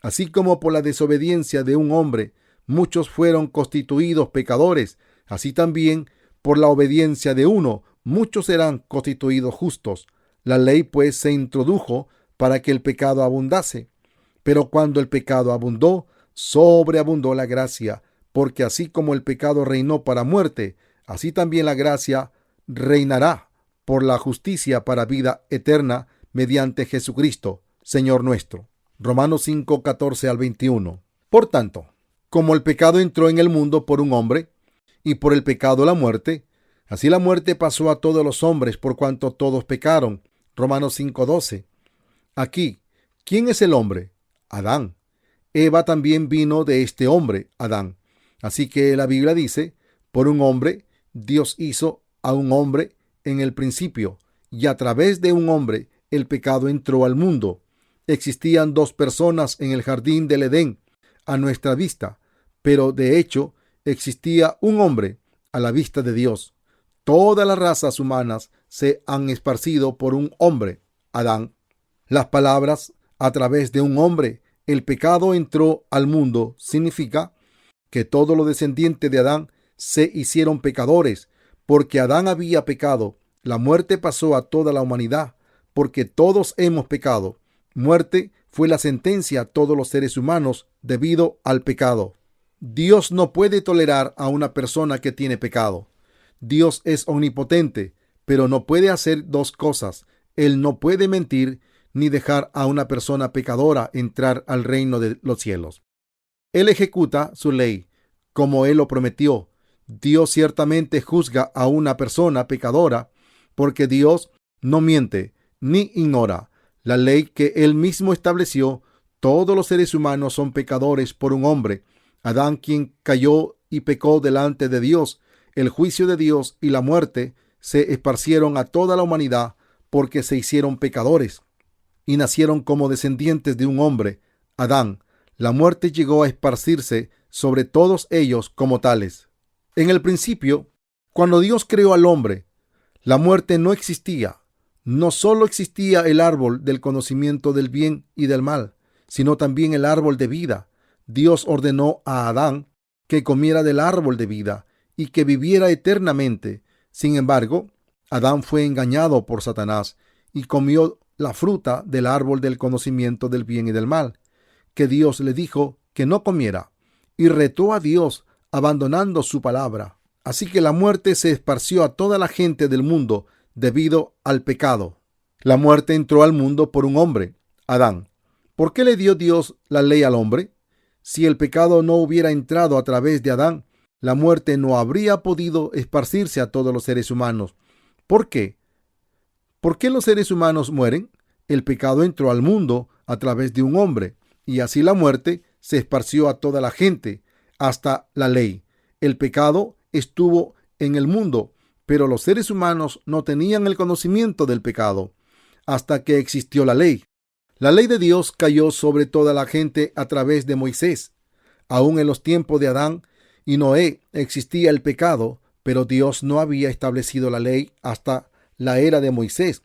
Así como por la desobediencia de un hombre muchos fueron constituidos pecadores, así también por la obediencia de uno, muchos serán constituidos justos. La ley pues se introdujo para que el pecado abundase. Pero cuando el pecado abundó, sobreabundó la gracia, porque así como el pecado reinó para muerte, así también la gracia reinará por la justicia para vida eterna mediante Jesucristo, Señor nuestro. Romanos 5, 14 al 21. Por tanto, como el pecado entró en el mundo por un hombre, y por el pecado la muerte, así la muerte pasó a todos los hombres por cuanto todos pecaron. Romanos 5, 12. Aquí, ¿quién es el hombre? Adán. Eva también vino de este hombre, Adán. Así que la Biblia dice, por un hombre, Dios hizo a un hombre en el principio, y a través de un hombre el pecado entró al mundo. Existían dos personas en el jardín del Edén a nuestra vista, pero de hecho existía un hombre a la vista de Dios. Todas las razas humanas se han esparcido por un hombre, Adán. Las palabras a través de un hombre el pecado entró al mundo significa que todos los descendientes de Adán se hicieron pecadores, porque Adán había pecado. La muerte pasó a toda la humanidad, porque todos hemos pecado. Muerte fue la sentencia a todos los seres humanos debido al pecado. Dios no puede tolerar a una persona que tiene pecado. Dios es omnipotente, pero no puede hacer dos cosas. Él no puede mentir ni dejar a una persona pecadora entrar al reino de los cielos. Él ejecuta su ley, como Él lo prometió. Dios ciertamente juzga a una persona pecadora, porque Dios no miente ni ignora la ley que Él mismo estableció. Todos los seres humanos son pecadores por un hombre, Adán, quien cayó y pecó delante de Dios. El juicio de Dios y la muerte se esparcieron a toda la humanidad porque se hicieron pecadores y nacieron como descendientes de un hombre, Adán. La muerte llegó a esparcirse sobre todos ellos como tales. En el principio, cuando Dios creó al hombre, la muerte no existía. No solo existía el árbol del conocimiento del bien y del mal, sino también el árbol de vida. Dios ordenó a Adán que comiera del árbol de vida y que viviera eternamente. Sin embargo, Adán fue engañado por Satanás y comió la fruta del árbol del conocimiento del bien y del mal, que Dios le dijo que no comiera, y retó a Dios abandonando su palabra. Así que la muerte se esparció a toda la gente del mundo debido al pecado. La muerte entró al mundo por un hombre, Adán. ¿Por qué le dio Dios la ley al hombre? Si el pecado no hubiera entrado a través de Adán, la muerte no habría podido esparcirse a todos los seres humanos. ¿Por qué? ¿Por qué los seres humanos mueren? El pecado entró al mundo a través de un hombre, y así la muerte se esparció a toda la gente, hasta la ley. El pecado estuvo en el mundo, pero los seres humanos no tenían el conocimiento del pecado, hasta que existió la ley. La ley de Dios cayó sobre toda la gente a través de Moisés. Aún en los tiempos de Adán y Noé existía el pecado, pero Dios no había establecido la ley hasta la era de Moisés.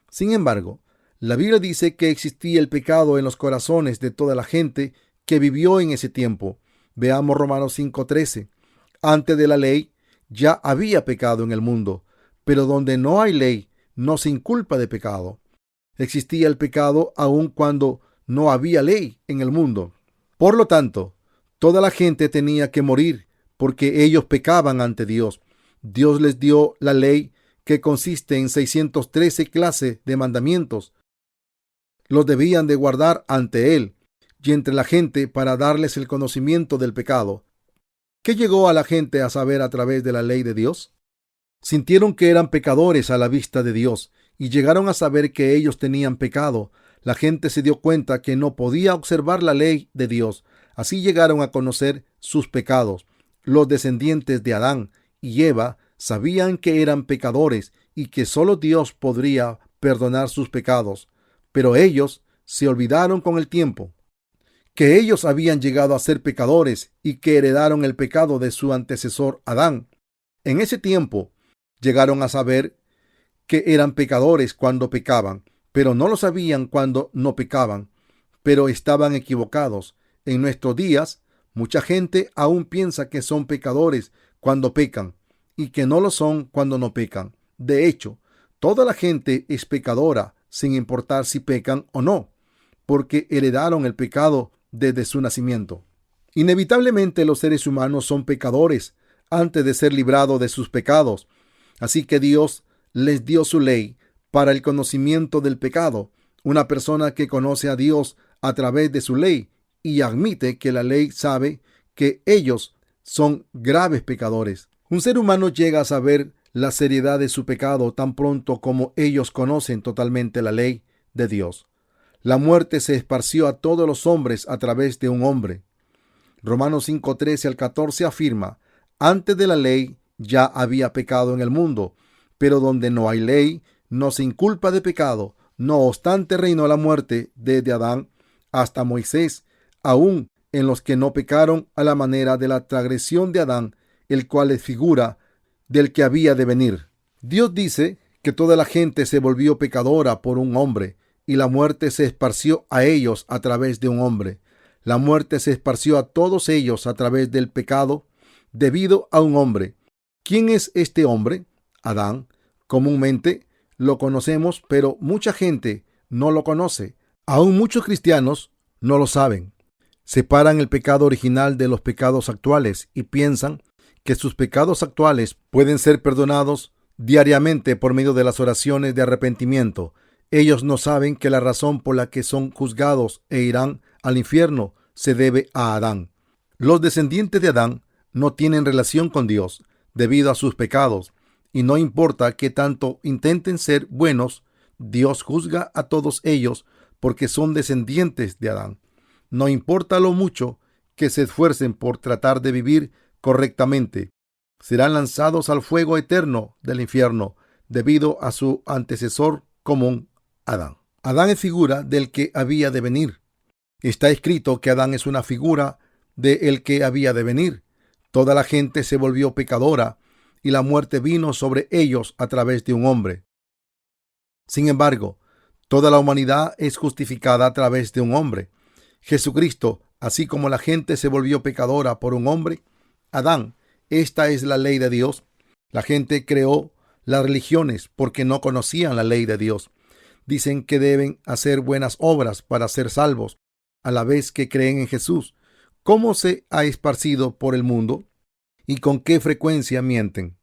Sin embargo, la Biblia dice que existía el pecado en los corazones de toda la gente que vivió en ese tiempo. Veamos Romanos 5:13. Antes de la ley ya había pecado en el mundo, pero donde no hay ley no se inculpa de pecado. Existía el pecado aun cuando no había ley en el mundo. Por lo tanto, toda la gente tenía que morir porque ellos pecaban ante Dios. Dios les dio la ley, que consiste en 613 clases de mandamientos. Los debían de guardar ante Él y entre la gente para darles el conocimiento del pecado. ¿Qué llegó a la gente a saber a través de la ley de Dios? Sintieron que eran pecadores a la vista de Dios y llegaron a saber que ellos tenían pecado. La gente se dio cuenta que no podía observar la ley de Dios. Así llegaron a conocer sus pecados. Los descendientes de Adán y Eva sabían que eran pecadores y que solo Dios podría perdonar sus pecados. Pero ellos se olvidaron con el tiempo que ellos habían llegado a ser pecadores y que heredaron el pecado de su antecesor Adán. En ese tiempo llegaron a saber que eran pecadores cuando pecaban, pero no lo sabían cuando no pecaban. Pero estaban equivocados. En nuestros días, Mucha gente aún piensa que son pecadores cuando pecan y que no lo son cuando no pecan. De hecho, toda la gente es pecadora sin importar si pecan o no, porque heredaron el pecado desde su nacimiento. Inevitablemente los seres humanos son pecadores antes de ser librados de sus pecados. Así que Dios les dio su ley para el conocimiento del pecado. Una persona que conoce a Dios a través de su ley y admite que la ley sabe que ellos son graves pecadores. Un ser humano llega a saber la seriedad de su pecado tan pronto como ellos conocen totalmente la ley de Dios. La muerte se esparció a todos los hombres a través de un hombre. Romanos 5:13 al 14 afirma: antes de la ley ya había pecado en el mundo, pero donde no hay ley, no se inculpa de pecado. No obstante, reinó la muerte desde Adán hasta Moisés, aún en los que no pecaron a la manera de la transgresión de Adán, el cual es figura del que había de venir. Dios dice que toda la gente se volvió pecadora por un hombre, y la muerte se esparció a ellos a través de un hombre. La muerte se esparció a todos ellos a través del pecado debido a un hombre. ¿Quién es este hombre? Adán. Comúnmente lo conocemos, pero mucha gente no lo conoce. Aún muchos cristianos no lo saben. Separan el pecado original de los pecados actuales y piensan que sus pecados actuales pueden ser perdonados diariamente por medio de las oraciones de arrepentimiento. Ellos no saben que la razón por la que son juzgados e irán al infierno se debe a Adán. Los descendientes de Adán no tienen relación con Dios debido a sus pecados, y no importa que tanto intenten ser buenos, Dios juzga a todos ellos porque son descendientes de Adán. No importa lo mucho que se esfuercen por tratar de vivir correctamente, serán lanzados al fuego eterno del infierno debido a su antecesor común, Adán. Adán es figura del que había de venir. Está escrito que Adán es una figura del que había de venir. Toda la gente se volvió pecadora y la muerte vino sobre ellos a través de un hombre. Sin embargo, toda la humanidad es justificada a través de un hombre, Jesucristo. Así como la gente se volvió pecadora por un hombre, Adán. Esta es la ley de Dios. La gente creó las religiones porque no conocían la ley de Dios. Dicen que deben hacer buenas obras para ser salvos, a la vez que creen en Jesús. ¿Cómo se ha esparcido por el mundo? ¿Y con qué frecuencia mienten?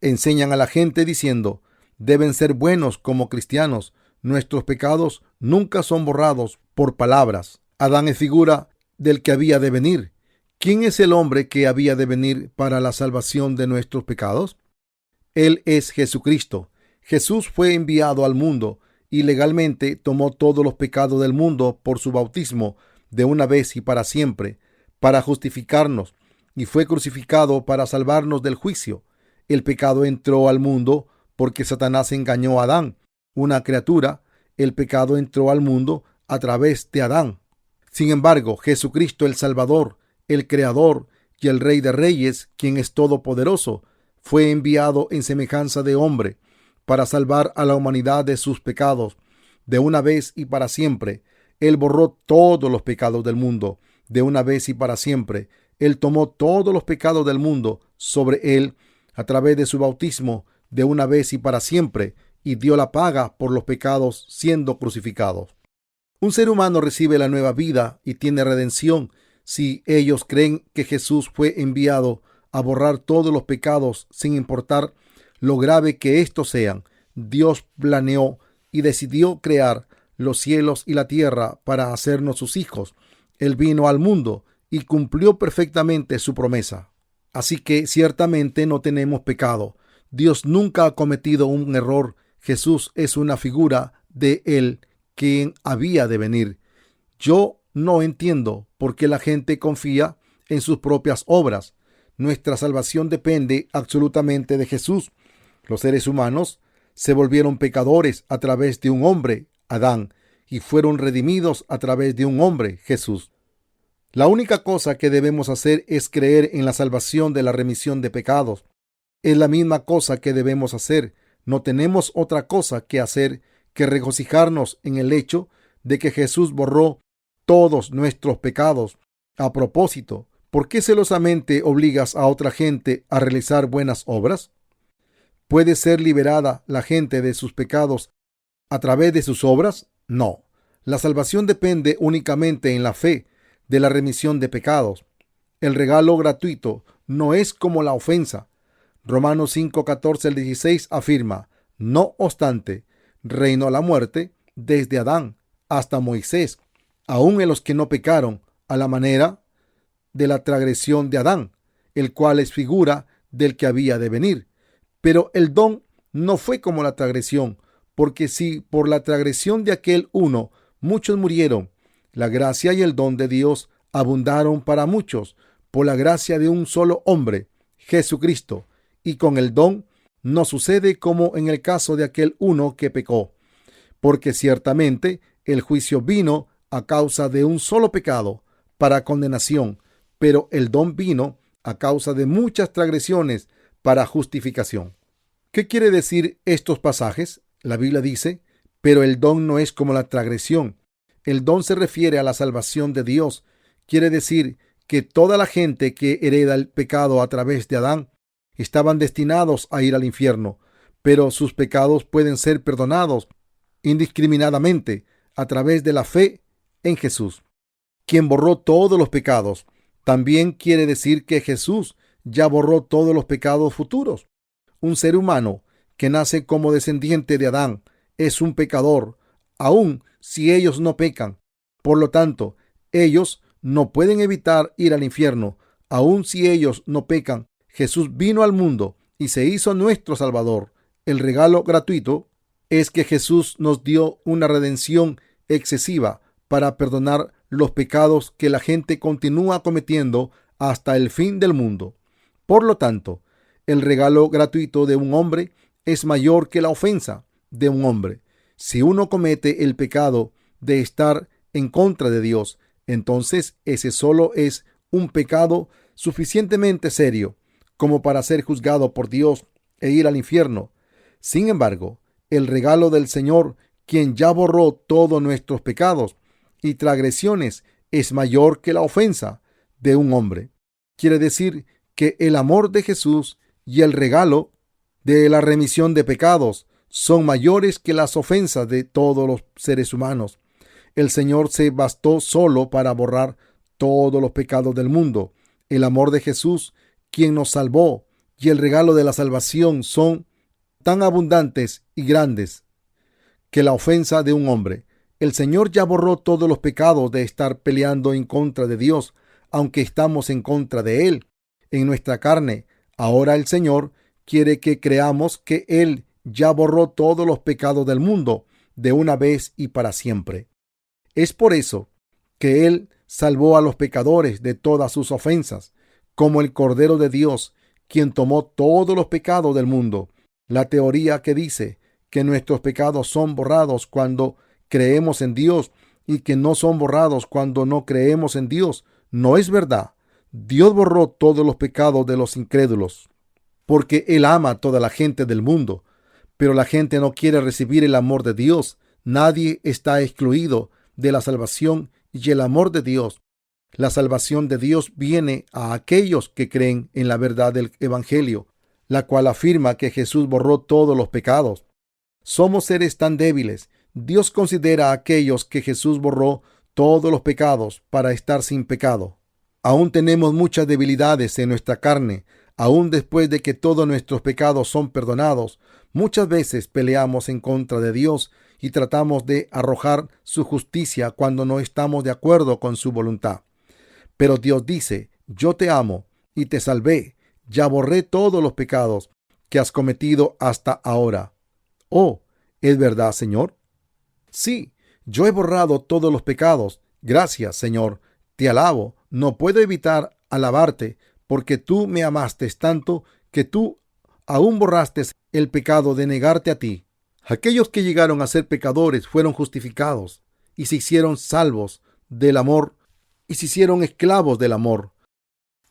Enseñan a la gente diciendo: deben ser buenos como cristianos. Nuestros pecados nunca son borrados por palabras. Adán es figura del que había de venir. ¿Quién es el hombre que había de venir para la salvación de nuestros pecados? Él es Jesucristo. Jesús fue enviado al mundo y legalmente tomó todos los pecados del mundo por su bautismo de una vez y para siempre, para justificarnos, y fue crucificado para salvarnos del juicio. El pecado entró al mundo porque Satanás engañó a Adán, una criatura. El pecado entró al mundo a través de Adán. Sin embargo, Jesucristo, el Salvador, el Creador y el Rey de Reyes, quien es todopoderoso, fue enviado en semejanza de hombre para salvar a la humanidad de sus pecados de una vez y para siempre. Él borró todos los pecados del mundo de una vez y para siempre. Él tomó todos los pecados del mundo sobre él a través de su bautismo de una vez y para siempre, y dio la paga por los pecados siendo crucificado. Un ser humano recibe la nueva vida y tiene redención si ellos creen que Jesús fue enviado a borrar todos los pecados sin importar lo grave que estos sean. Dios planeó y decidió crear los cielos y la tierra para hacernos sus hijos. Él vino al mundo y cumplió perfectamente su promesa. Así que ciertamente no tenemos pecado. Dios nunca ha cometido un error. Jesús es una figura de Él, quien había de venir. Yo no entiendo por qué la gente confía en sus propias obras. Nuestra salvación depende absolutamente de Jesús. Los seres humanos se volvieron pecadores a través de un hombre, Adán, y fueron redimidos a través de un hombre, Jesús. La única cosa que debemos hacer es creer en la salvación de la remisión de pecados. Es la misma cosa que debemos hacer. No tenemos otra cosa que hacer que regocijarnos en el hecho de que Jesús borró todos nuestros pecados. A propósito, ¿Por qué celosamente obligas a otra gente a realizar buenas obras? ¿Puede ser liberada la gente de sus pecados a través de sus obras? No. La salvación depende únicamente en la fe de la remisión de pecados. El regalo gratuito no es como la ofensa. Romanos 5:14-16 afirma: no obstante, reinó la muerte desde Adán hasta Moisés, aun en los que no pecaron a la manera de la transgresión de Adán, el cual es figura del que había de venir. Pero el don no fue como la transgresión, porque si por la transgresión de aquel uno muchos murieron, la gracia y el don de Dios abundaron para muchos por la gracia de un solo hombre, Jesucristo. Y con el don no sucede como en el caso de aquel uno que pecó, porque ciertamente el juicio vino a causa de un solo pecado para condenación, pero el don vino a causa de muchas transgresiones para justificación. ¿Qué quiere decir estos pasajes? La Biblia dice: pero el don no es como la transgresión. El don se refiere a la salvación de Dios. Quiere decir que toda la gente que hereda el pecado a través de Adán estaban destinados a ir al infierno, pero sus pecados pueden ser perdonados indiscriminadamente a través de la fe en Jesús, quien borró todos los pecados. También quiere decir que Jesús ya borró todos los pecados futuros. Un ser humano que nace como descendiente de Adán es un pecador, aun si ellos no pecan. Por lo tanto, ellos no pueden evitar ir al infierno, aun si ellos no pecan. Jesús vino al mundo y se hizo nuestro Salvador. El regalo gratuito es que Jesús nos dio una redención excesiva para perdonar los pecados que la gente continúa cometiendo hasta el fin del mundo. Por lo tanto, el regalo gratuito de un hombre es mayor que la ofensa de un hombre. Si uno comete el pecado de estar en contra de Dios, entonces ese solo es un pecado suficientemente serio como para ser juzgado por Dios e ir al infierno. Sin embargo, el regalo del Señor, quien ya borró todos nuestros pecados y transgresiones, es mayor que la ofensa de un hombre. Quiere decir que el amor de Jesús y el regalo de la remisión de pecados son mayores que las ofensas de todos los seres humanos. El Señor se bastó solo para borrar todos los pecados del mundo. El amor de Jesús, quien nos salvó, y el regalo de la salvación son tan abundantes y grandes que la ofensa de un hombre. El Señor ya borró todos los pecados de estar peleando en contra de Dios, aunque estamos en contra de Él en nuestra carne. Ahora el Señor quiere que creamos que Él ya borró todos los pecados del mundo de una vez y para siempre. Es por eso que Él salvó a los pecadores de todas sus ofensas, como el Cordero de Dios, quien tomó todos los pecados del mundo. La teoría que dice que nuestros pecados son borrados cuando creemos en Dios y que no son borrados cuando no creemos en Dios no es verdad. Dios borró todos los pecados de los incrédulos, porque Él ama a toda la gente del mundo, pero la gente no quiere recibir el amor de Dios. Nadie está excluido de la salvación y el amor de Dios. La salvación de Dios viene a aquellos que creen en la verdad del Evangelio, la cual afirma que Jesús borró todos los pecados. Somos seres tan débiles. Dios considera a aquellos que Jesús borró todos los pecados para estar sin pecado. Aún tenemos muchas debilidades en nuestra carne. Aún después de que todos nuestros pecados son perdonados, muchas veces peleamos en contra de Dios y tratamos de arrojar su justicia cuando no estamos de acuerdo con su voluntad. Pero Dios dice: yo te amo y te salvé. Ya borré todos los pecados que has cometido hasta ahora. Oh, ¿es verdad, Señor? Sí, yo he borrado todos los pecados. Gracias, Señor. Te alabo. No puedo evitar alabarte, porque tú me amaste tanto que tú aún borraste el pecado de negarte a ti. Aquellos que llegaron a ser pecadores fueron justificados y se hicieron salvos del amor y se hicieron esclavos del amor.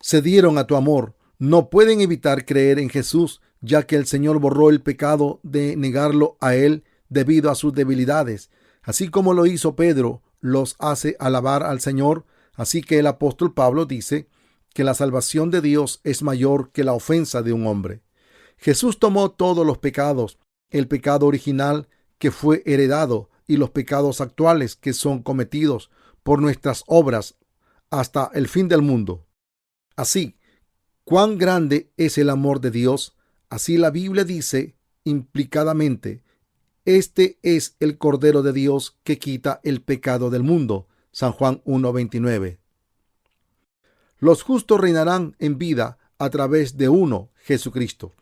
Se dieron a tu amor. No pueden evitar creer en Jesús, ya que el Señor borró el pecado de negarlo a Él debido a sus debilidades. Así como lo hizo Pedro, los hace alabar al Señor. Así que el apóstol Pablo dice que la salvación de Dios es mayor que la ofensa de un hombre. Jesús tomó todos los pecados, el pecado original que fue heredado y los pecados actuales que son cometidos por nuestras obras hasta el fin del mundo. Así, cuán grande es el amor de Dios. Así la Biblia dice implicadamente: este es el Cordero de Dios que quita el pecado del mundo. San Juan 1:29. Los justos reinarán en vida a través de uno, Jesucristo.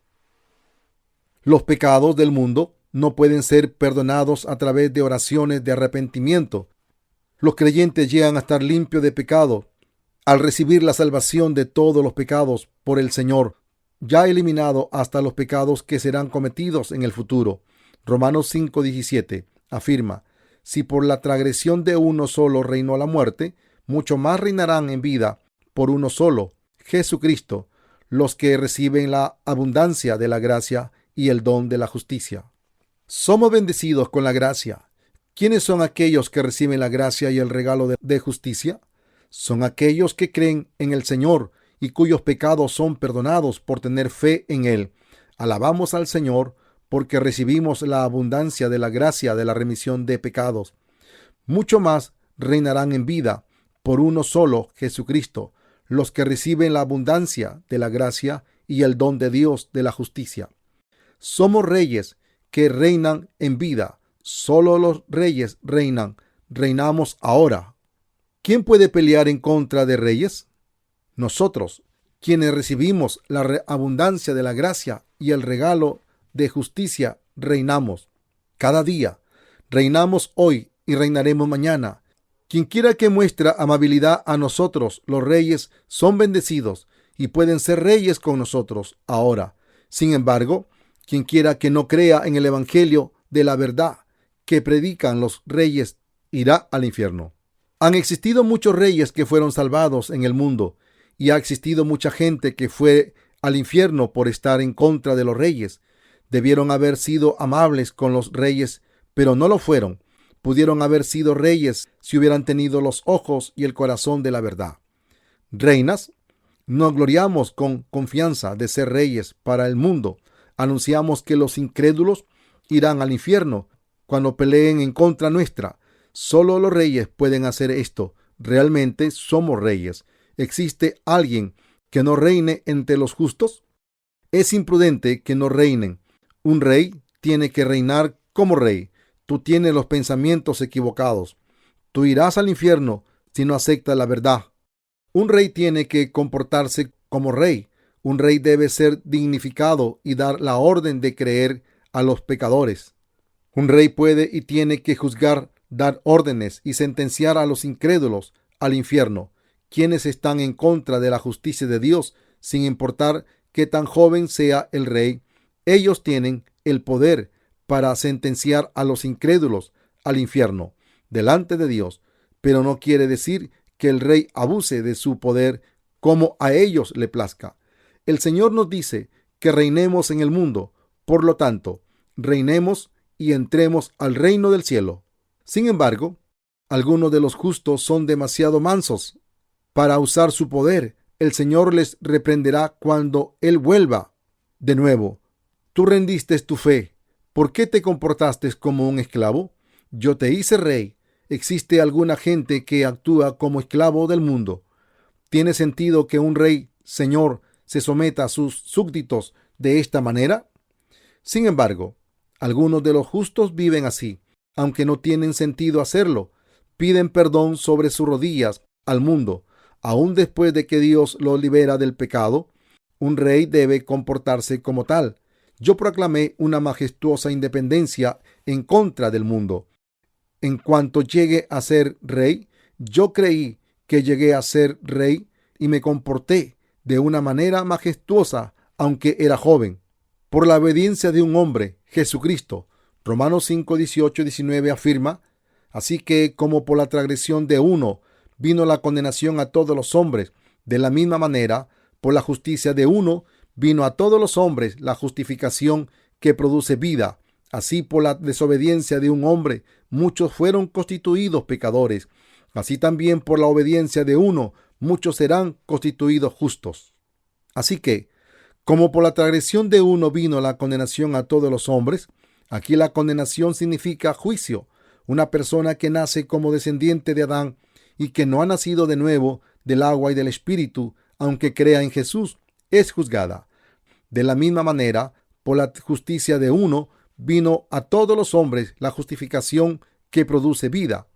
Los pecados del mundo no pueden ser perdonados a través de oraciones de arrepentimiento. Los creyentes llegan a estar limpios de pecado al recibir la salvación de todos los pecados por el Señor, ya eliminado hasta los pecados que serán cometidos en el futuro. Romanos 5:17 afirma: si por la transgresión de uno solo reinó la muerte, mucho más reinarán en vida por uno solo, Jesucristo, los que reciben la abundancia de la gracia y el don de la justicia. Somos bendecidos con la gracia. ¿Quiénes son aquellos que reciben la gracia y el regalo de justicia? Son aquellos que creen en el Señor y cuyos pecados son perdonados por tener fe en Él. Alabamos al Señor porque recibimos la abundancia de la gracia de la remisión de pecados. Mucho más reinarán en vida por uno solo, Jesucristo, los que reciben la abundancia de la gracia y el don de Dios de la justicia. Somos reyes que reinan en vida. Solo los reyes reinan. Reinamos ahora. ¿Quién puede pelear en contra de reyes? Nosotros, quienes recibimos la abundancia de la gracia y el regalo de justicia, reinamos cada día. Reinamos hoy y reinaremos mañana. Quien quiera que muestre amabilidad a nosotros, los reyes, son bendecidos y pueden ser reyes con nosotros ahora. Sin embargo, quien quiera que no crea en el evangelio de la verdad que predican los reyes, irá al infierno. Han existido muchos reyes que fueron salvados en el mundo, y ha existido mucha gente que fue al infierno por estar en contra de los reyes. Debieron haber sido amables con los reyes, pero no lo fueron. Pudieron haber sido reyes si hubieran tenido los ojos y el corazón de la verdad. Reinas, nos gloriamos con confianza de ser reyes para el mundo. Anunciamos que los incrédulos irán al infierno cuando peleen en contra nuestra. Solo los reyes pueden hacer esto. Realmente somos reyes. ¿Existe alguien que no reine entre los justos? Es imprudente que no reinen. Un rey tiene que reinar como rey. Tú tienes los pensamientos equivocados. Tú irás al infierno si no aceptas la verdad. Un rey tiene que comportarse como rey. Un rey debe ser dignificado y dar la orden de creer a los pecadores. Un rey puede y tiene que juzgar, dar órdenes y sentenciar a los incrédulos al infierno, quienes están en contra de la justicia de Dios, sin importar qué tan joven sea el rey. Ellos tienen el poder para sentenciar a los incrédulos al infierno delante de Dios, pero no quiere decir que el rey abuse de su poder como a ellos le plazca. El Señor nos dice que reinemos en el mundo, por lo tanto, reinemos y entremos al reino del cielo. Sin embargo, algunos de los justos son demasiado mansos para usar su poder. El Señor les reprenderá cuando Él vuelva de nuevo. Tú rendiste tu fe. ¿Por qué te comportaste como un esclavo? Yo te hice rey. ¿Existe alguna gente que actúa como esclavo del mundo? ¿Tiene sentido que un rey, señor, se someta a sus súbditos de esta manera? Sin embargo, algunos de los justos viven así, aunque no tienen sentido hacerlo. Piden perdón sobre sus rodillas al mundo. Aún después de que Dios los libera del pecado, un rey debe comportarse como tal. Yo proclamé una majestuosa independencia en contra del mundo. En cuanto llegue a ser rey, yo creí que llegué a ser rey y me comporté de una manera majestuosa, aunque era joven. Por la obediencia de un hombre, Jesucristo. Romanos 5:18-19 afirma: así que como por la transgresión de uno vino la condenación a todos los hombres, de la misma manera, por la justicia de uno vino a todos los hombres la justificación que produce vida. Así por la desobediencia de un hombre muchos fueron constituidos pecadores. Así también por la obediencia de uno muchos serán constituidos justos. Así que, como por la transgresión de uno vino la condenación a todos los hombres, aquí la condenación significa juicio. Una persona que nace como descendiente de Adán y que no ha nacido de nuevo del agua y del Espíritu, aunque crea en Jesús, es juzgada. De la misma manera, por la justicia de uno vino a todos los hombres la justificación que produce vida.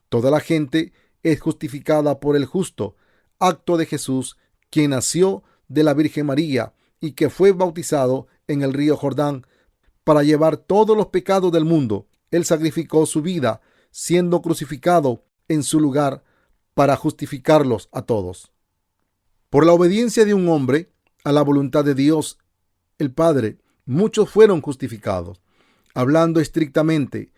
Toda la gente es justificada por el justo acto de Jesús, quien nació de la Virgen María y que fue bautizado en el río Jordán para llevar todos los pecados del mundo. Él sacrificó su vida, siendo crucificado en su lugar para justificarlos a todos. Por la obediencia de un hombre a la voluntad de Dios, el Padre, muchos fueron justificados. Hablando estrictamente,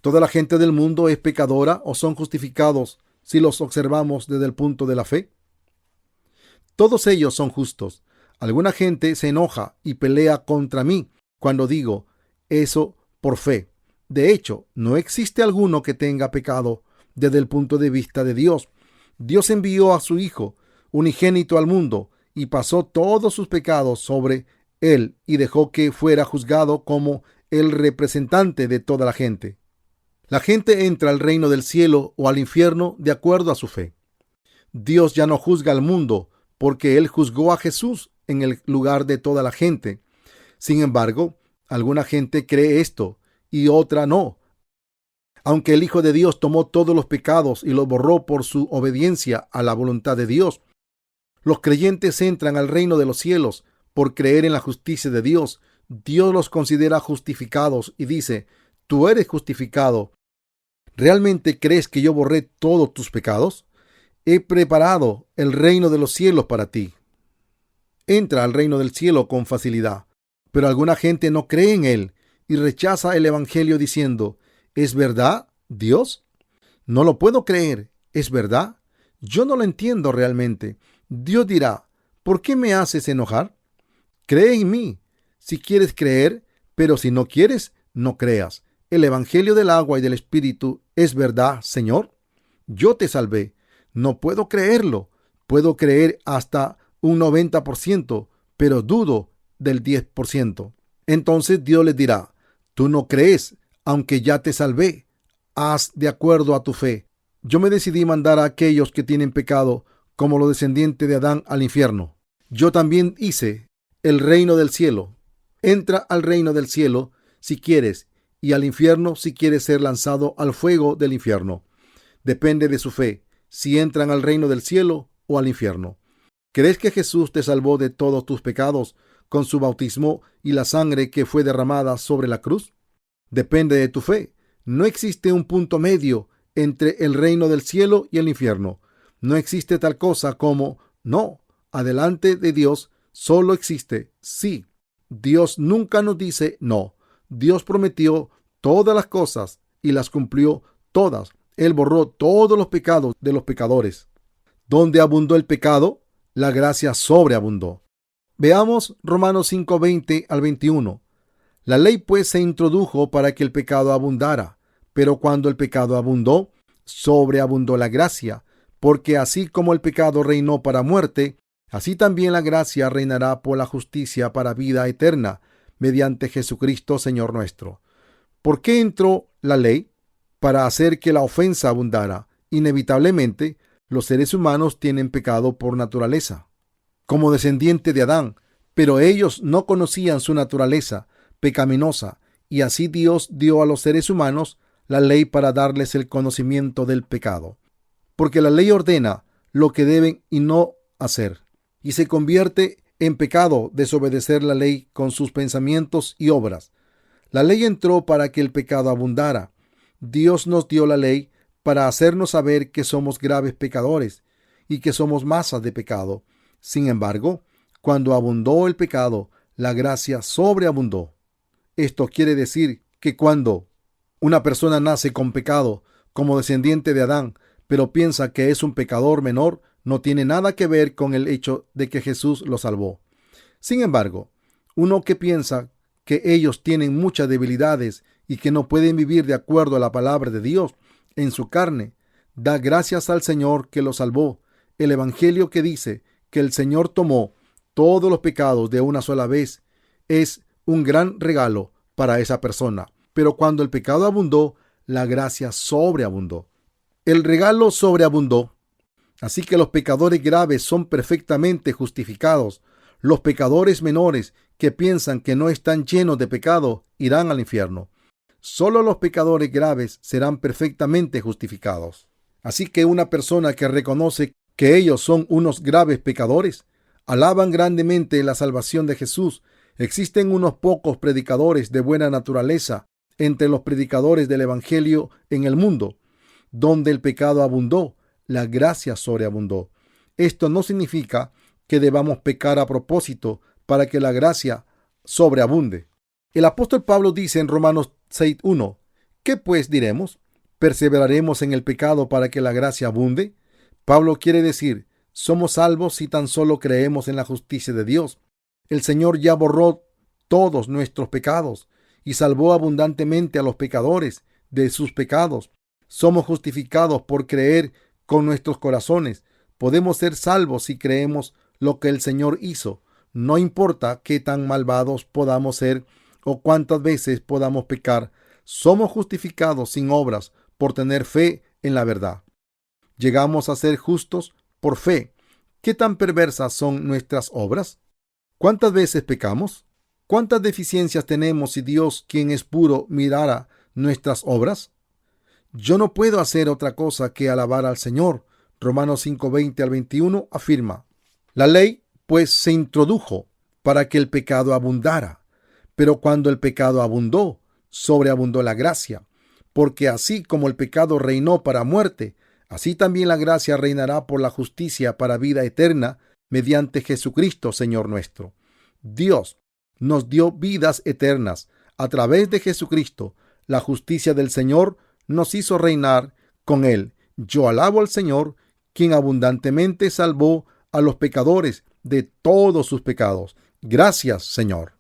¿toda la gente del mundo es pecadora o son justificados si los observamos desde el punto de la fe? Todos ellos son justos. Alguna gente se enoja y pelea contra mí cuando digo eso por fe. De hecho, no existe alguno que tenga pecado desde el punto de vista de Dios. Dios envió a su Hijo unigénito al mundo y pasó todos sus pecados sobre él y dejó que fuera juzgado como el representante de toda la gente. La gente entra al reino del cielo o al infierno de acuerdo a su fe. Dios ya no juzga al mundo porque Él juzgó a Jesús en el lugar de toda la gente. Sin embargo, alguna gente cree esto y otra no. Aunque el Hijo de Dios tomó todos los pecados y los borró por su obediencia a la voluntad de Dios, los creyentes entran al reino de los cielos por creer en la justicia de Dios. Dios los considera justificados y dice: tú eres justificado. ¿Realmente crees que yo borré todos tus pecados? He preparado el reino de los cielos para ti. Entra al reino del cielo con facilidad. Pero alguna gente no cree en él y rechaza el evangelio diciendo: ¿es verdad, Dios? No lo puedo creer. ¿Es verdad? Yo no lo entiendo realmente. Dios dirá: ¿por qué me haces enojar? Cree en mí si quieres creer, pero si no quieres, no creas. El evangelio del agua y del Espíritu es verdad, Señor. Yo te salvé. No puedo creerlo. Puedo creer hasta un 90%, pero dudo del 10%. Entonces Dios les dirá: tú no crees, aunque ya te salvé. Haz de acuerdo a tu fe. Yo me decidí mandar a aquellos que tienen pecado, como los descendientes de Adán, al infierno. Yo también hice el reino del cielo. Entra al reino del cielo si quieres, y al infierno si quieres ser lanzado al fuego del infierno. Depende de su fe, si entran al reino del cielo o al infierno. ¿Crees que Jesús te salvó de todos tus pecados con su bautismo y la sangre que fue derramada sobre la cruz? Depende de tu fe. No existe un punto medio entre el reino del cielo y el infierno. No existe tal cosa como no. Adelante de Dios solo existe sí. Dios nunca nos dice no. Dios prometió todas las cosas y las cumplió todas. Él borró todos los pecados de los pecadores. Donde abundó el pecado, la gracia sobreabundó. Veamos Romanos 5:20 al 21. La ley pues se introdujo para que el pecado abundara, pero cuando el pecado abundó, sobreabundó la gracia, porque así como el pecado reinó para muerte, así también la gracia reinará por la justicia para vida eterna, mediante Jesucristo Señor nuestro. ¿Por qué entró la ley? Para hacer que la ofensa abundara. Inevitablemente, los seres humanos tienen pecado por naturaleza, como descendiente de Adán, pero ellos no conocían su naturaleza pecaminosa, y así Dios dio a los seres humanos la ley para darles el conocimiento del pecado. Porque la ley ordena lo que deben y no hacer, y se convierte en pecado desobedecer la ley con sus pensamientos y obras. La ley entró para que el pecado abundara. Dios nos dio la ley para hacernos saber que somos graves pecadores y que somos masas de pecado. Sin embargo, cuando abundó el pecado, la gracia sobreabundó. Esto quiere decir que cuando una persona nace con pecado como descendiente de Adán, pero piensa que es un pecador menor, no tiene nada que ver con el hecho de que Jesús lo salvó. Sin embargo, uno que piensa que ellos tienen muchas debilidades y que no pueden vivir de acuerdo a la palabra de Dios en su carne, da gracias al Señor que lo salvó El Evangelio que dice que el Señor tomó todos los pecados de una sola vez es un gran regalo para esa persona. Pero cuando el pecado abundó, la gracia sobreabundó. El regalo sobreabundó. Así que los pecadores graves son perfectamente justificados. Los pecadores menores que piensan que no están llenos de pecado irán al infierno. Solo los pecadores graves serán perfectamente justificados. Así que una persona que reconoce que ellos son unos graves pecadores, alaban grandemente la salvación de Jesús. Existen unos pocos predicadores de buena naturaleza entre los predicadores del Evangelio en el mundo. Donde el pecado abundó, la gracia sobreabundó. Esto no significa que debamos pecar a propósito para que la gracia sobreabunde. El apóstol Pablo dice en Romanos 6:1, ¿qué pues diremos? ¿Perseveraremos en el pecado para que la gracia abunde? Pablo quiere decir, somos salvos si tan solo creemos en la justicia de Dios. El Señor ya borró todos nuestros pecados y salvó abundantemente a los pecadores de sus pecados. Somos justificados por creer con nuestros corazones. Podemos ser salvos si creemos lo que el Señor hizo. No importa qué tan malvados podamos ser o cuántas veces podamos pecar, somos justificados sin obras por tener fe en la verdad. Llegamos a ser justos por fe. ¿Qué tan perversas son nuestras obras? ¿Cuántas veces pecamos? ¿Cuántas deficiencias tenemos si Dios, quien es puro, mirara nuestras obras? Yo no puedo hacer otra cosa que alabar al Señor. Romanos 5:20 al 21 afirma, la ley pues se introdujo para que el pecado abundara, pero cuando el pecado abundó, sobreabundó la gracia, porque así como el pecado reinó para muerte, así también la gracia reinará por la justicia para vida eterna mediante Jesucristo, Señor nuestro. Dios nos dio vidas eternas a través de Jesucristo. La justicia del Señor nos hizo reinar con Él. Yo alabo al Señor, quien abundantemente salvó a los pecadores de todos sus pecados. Gracias, Señor.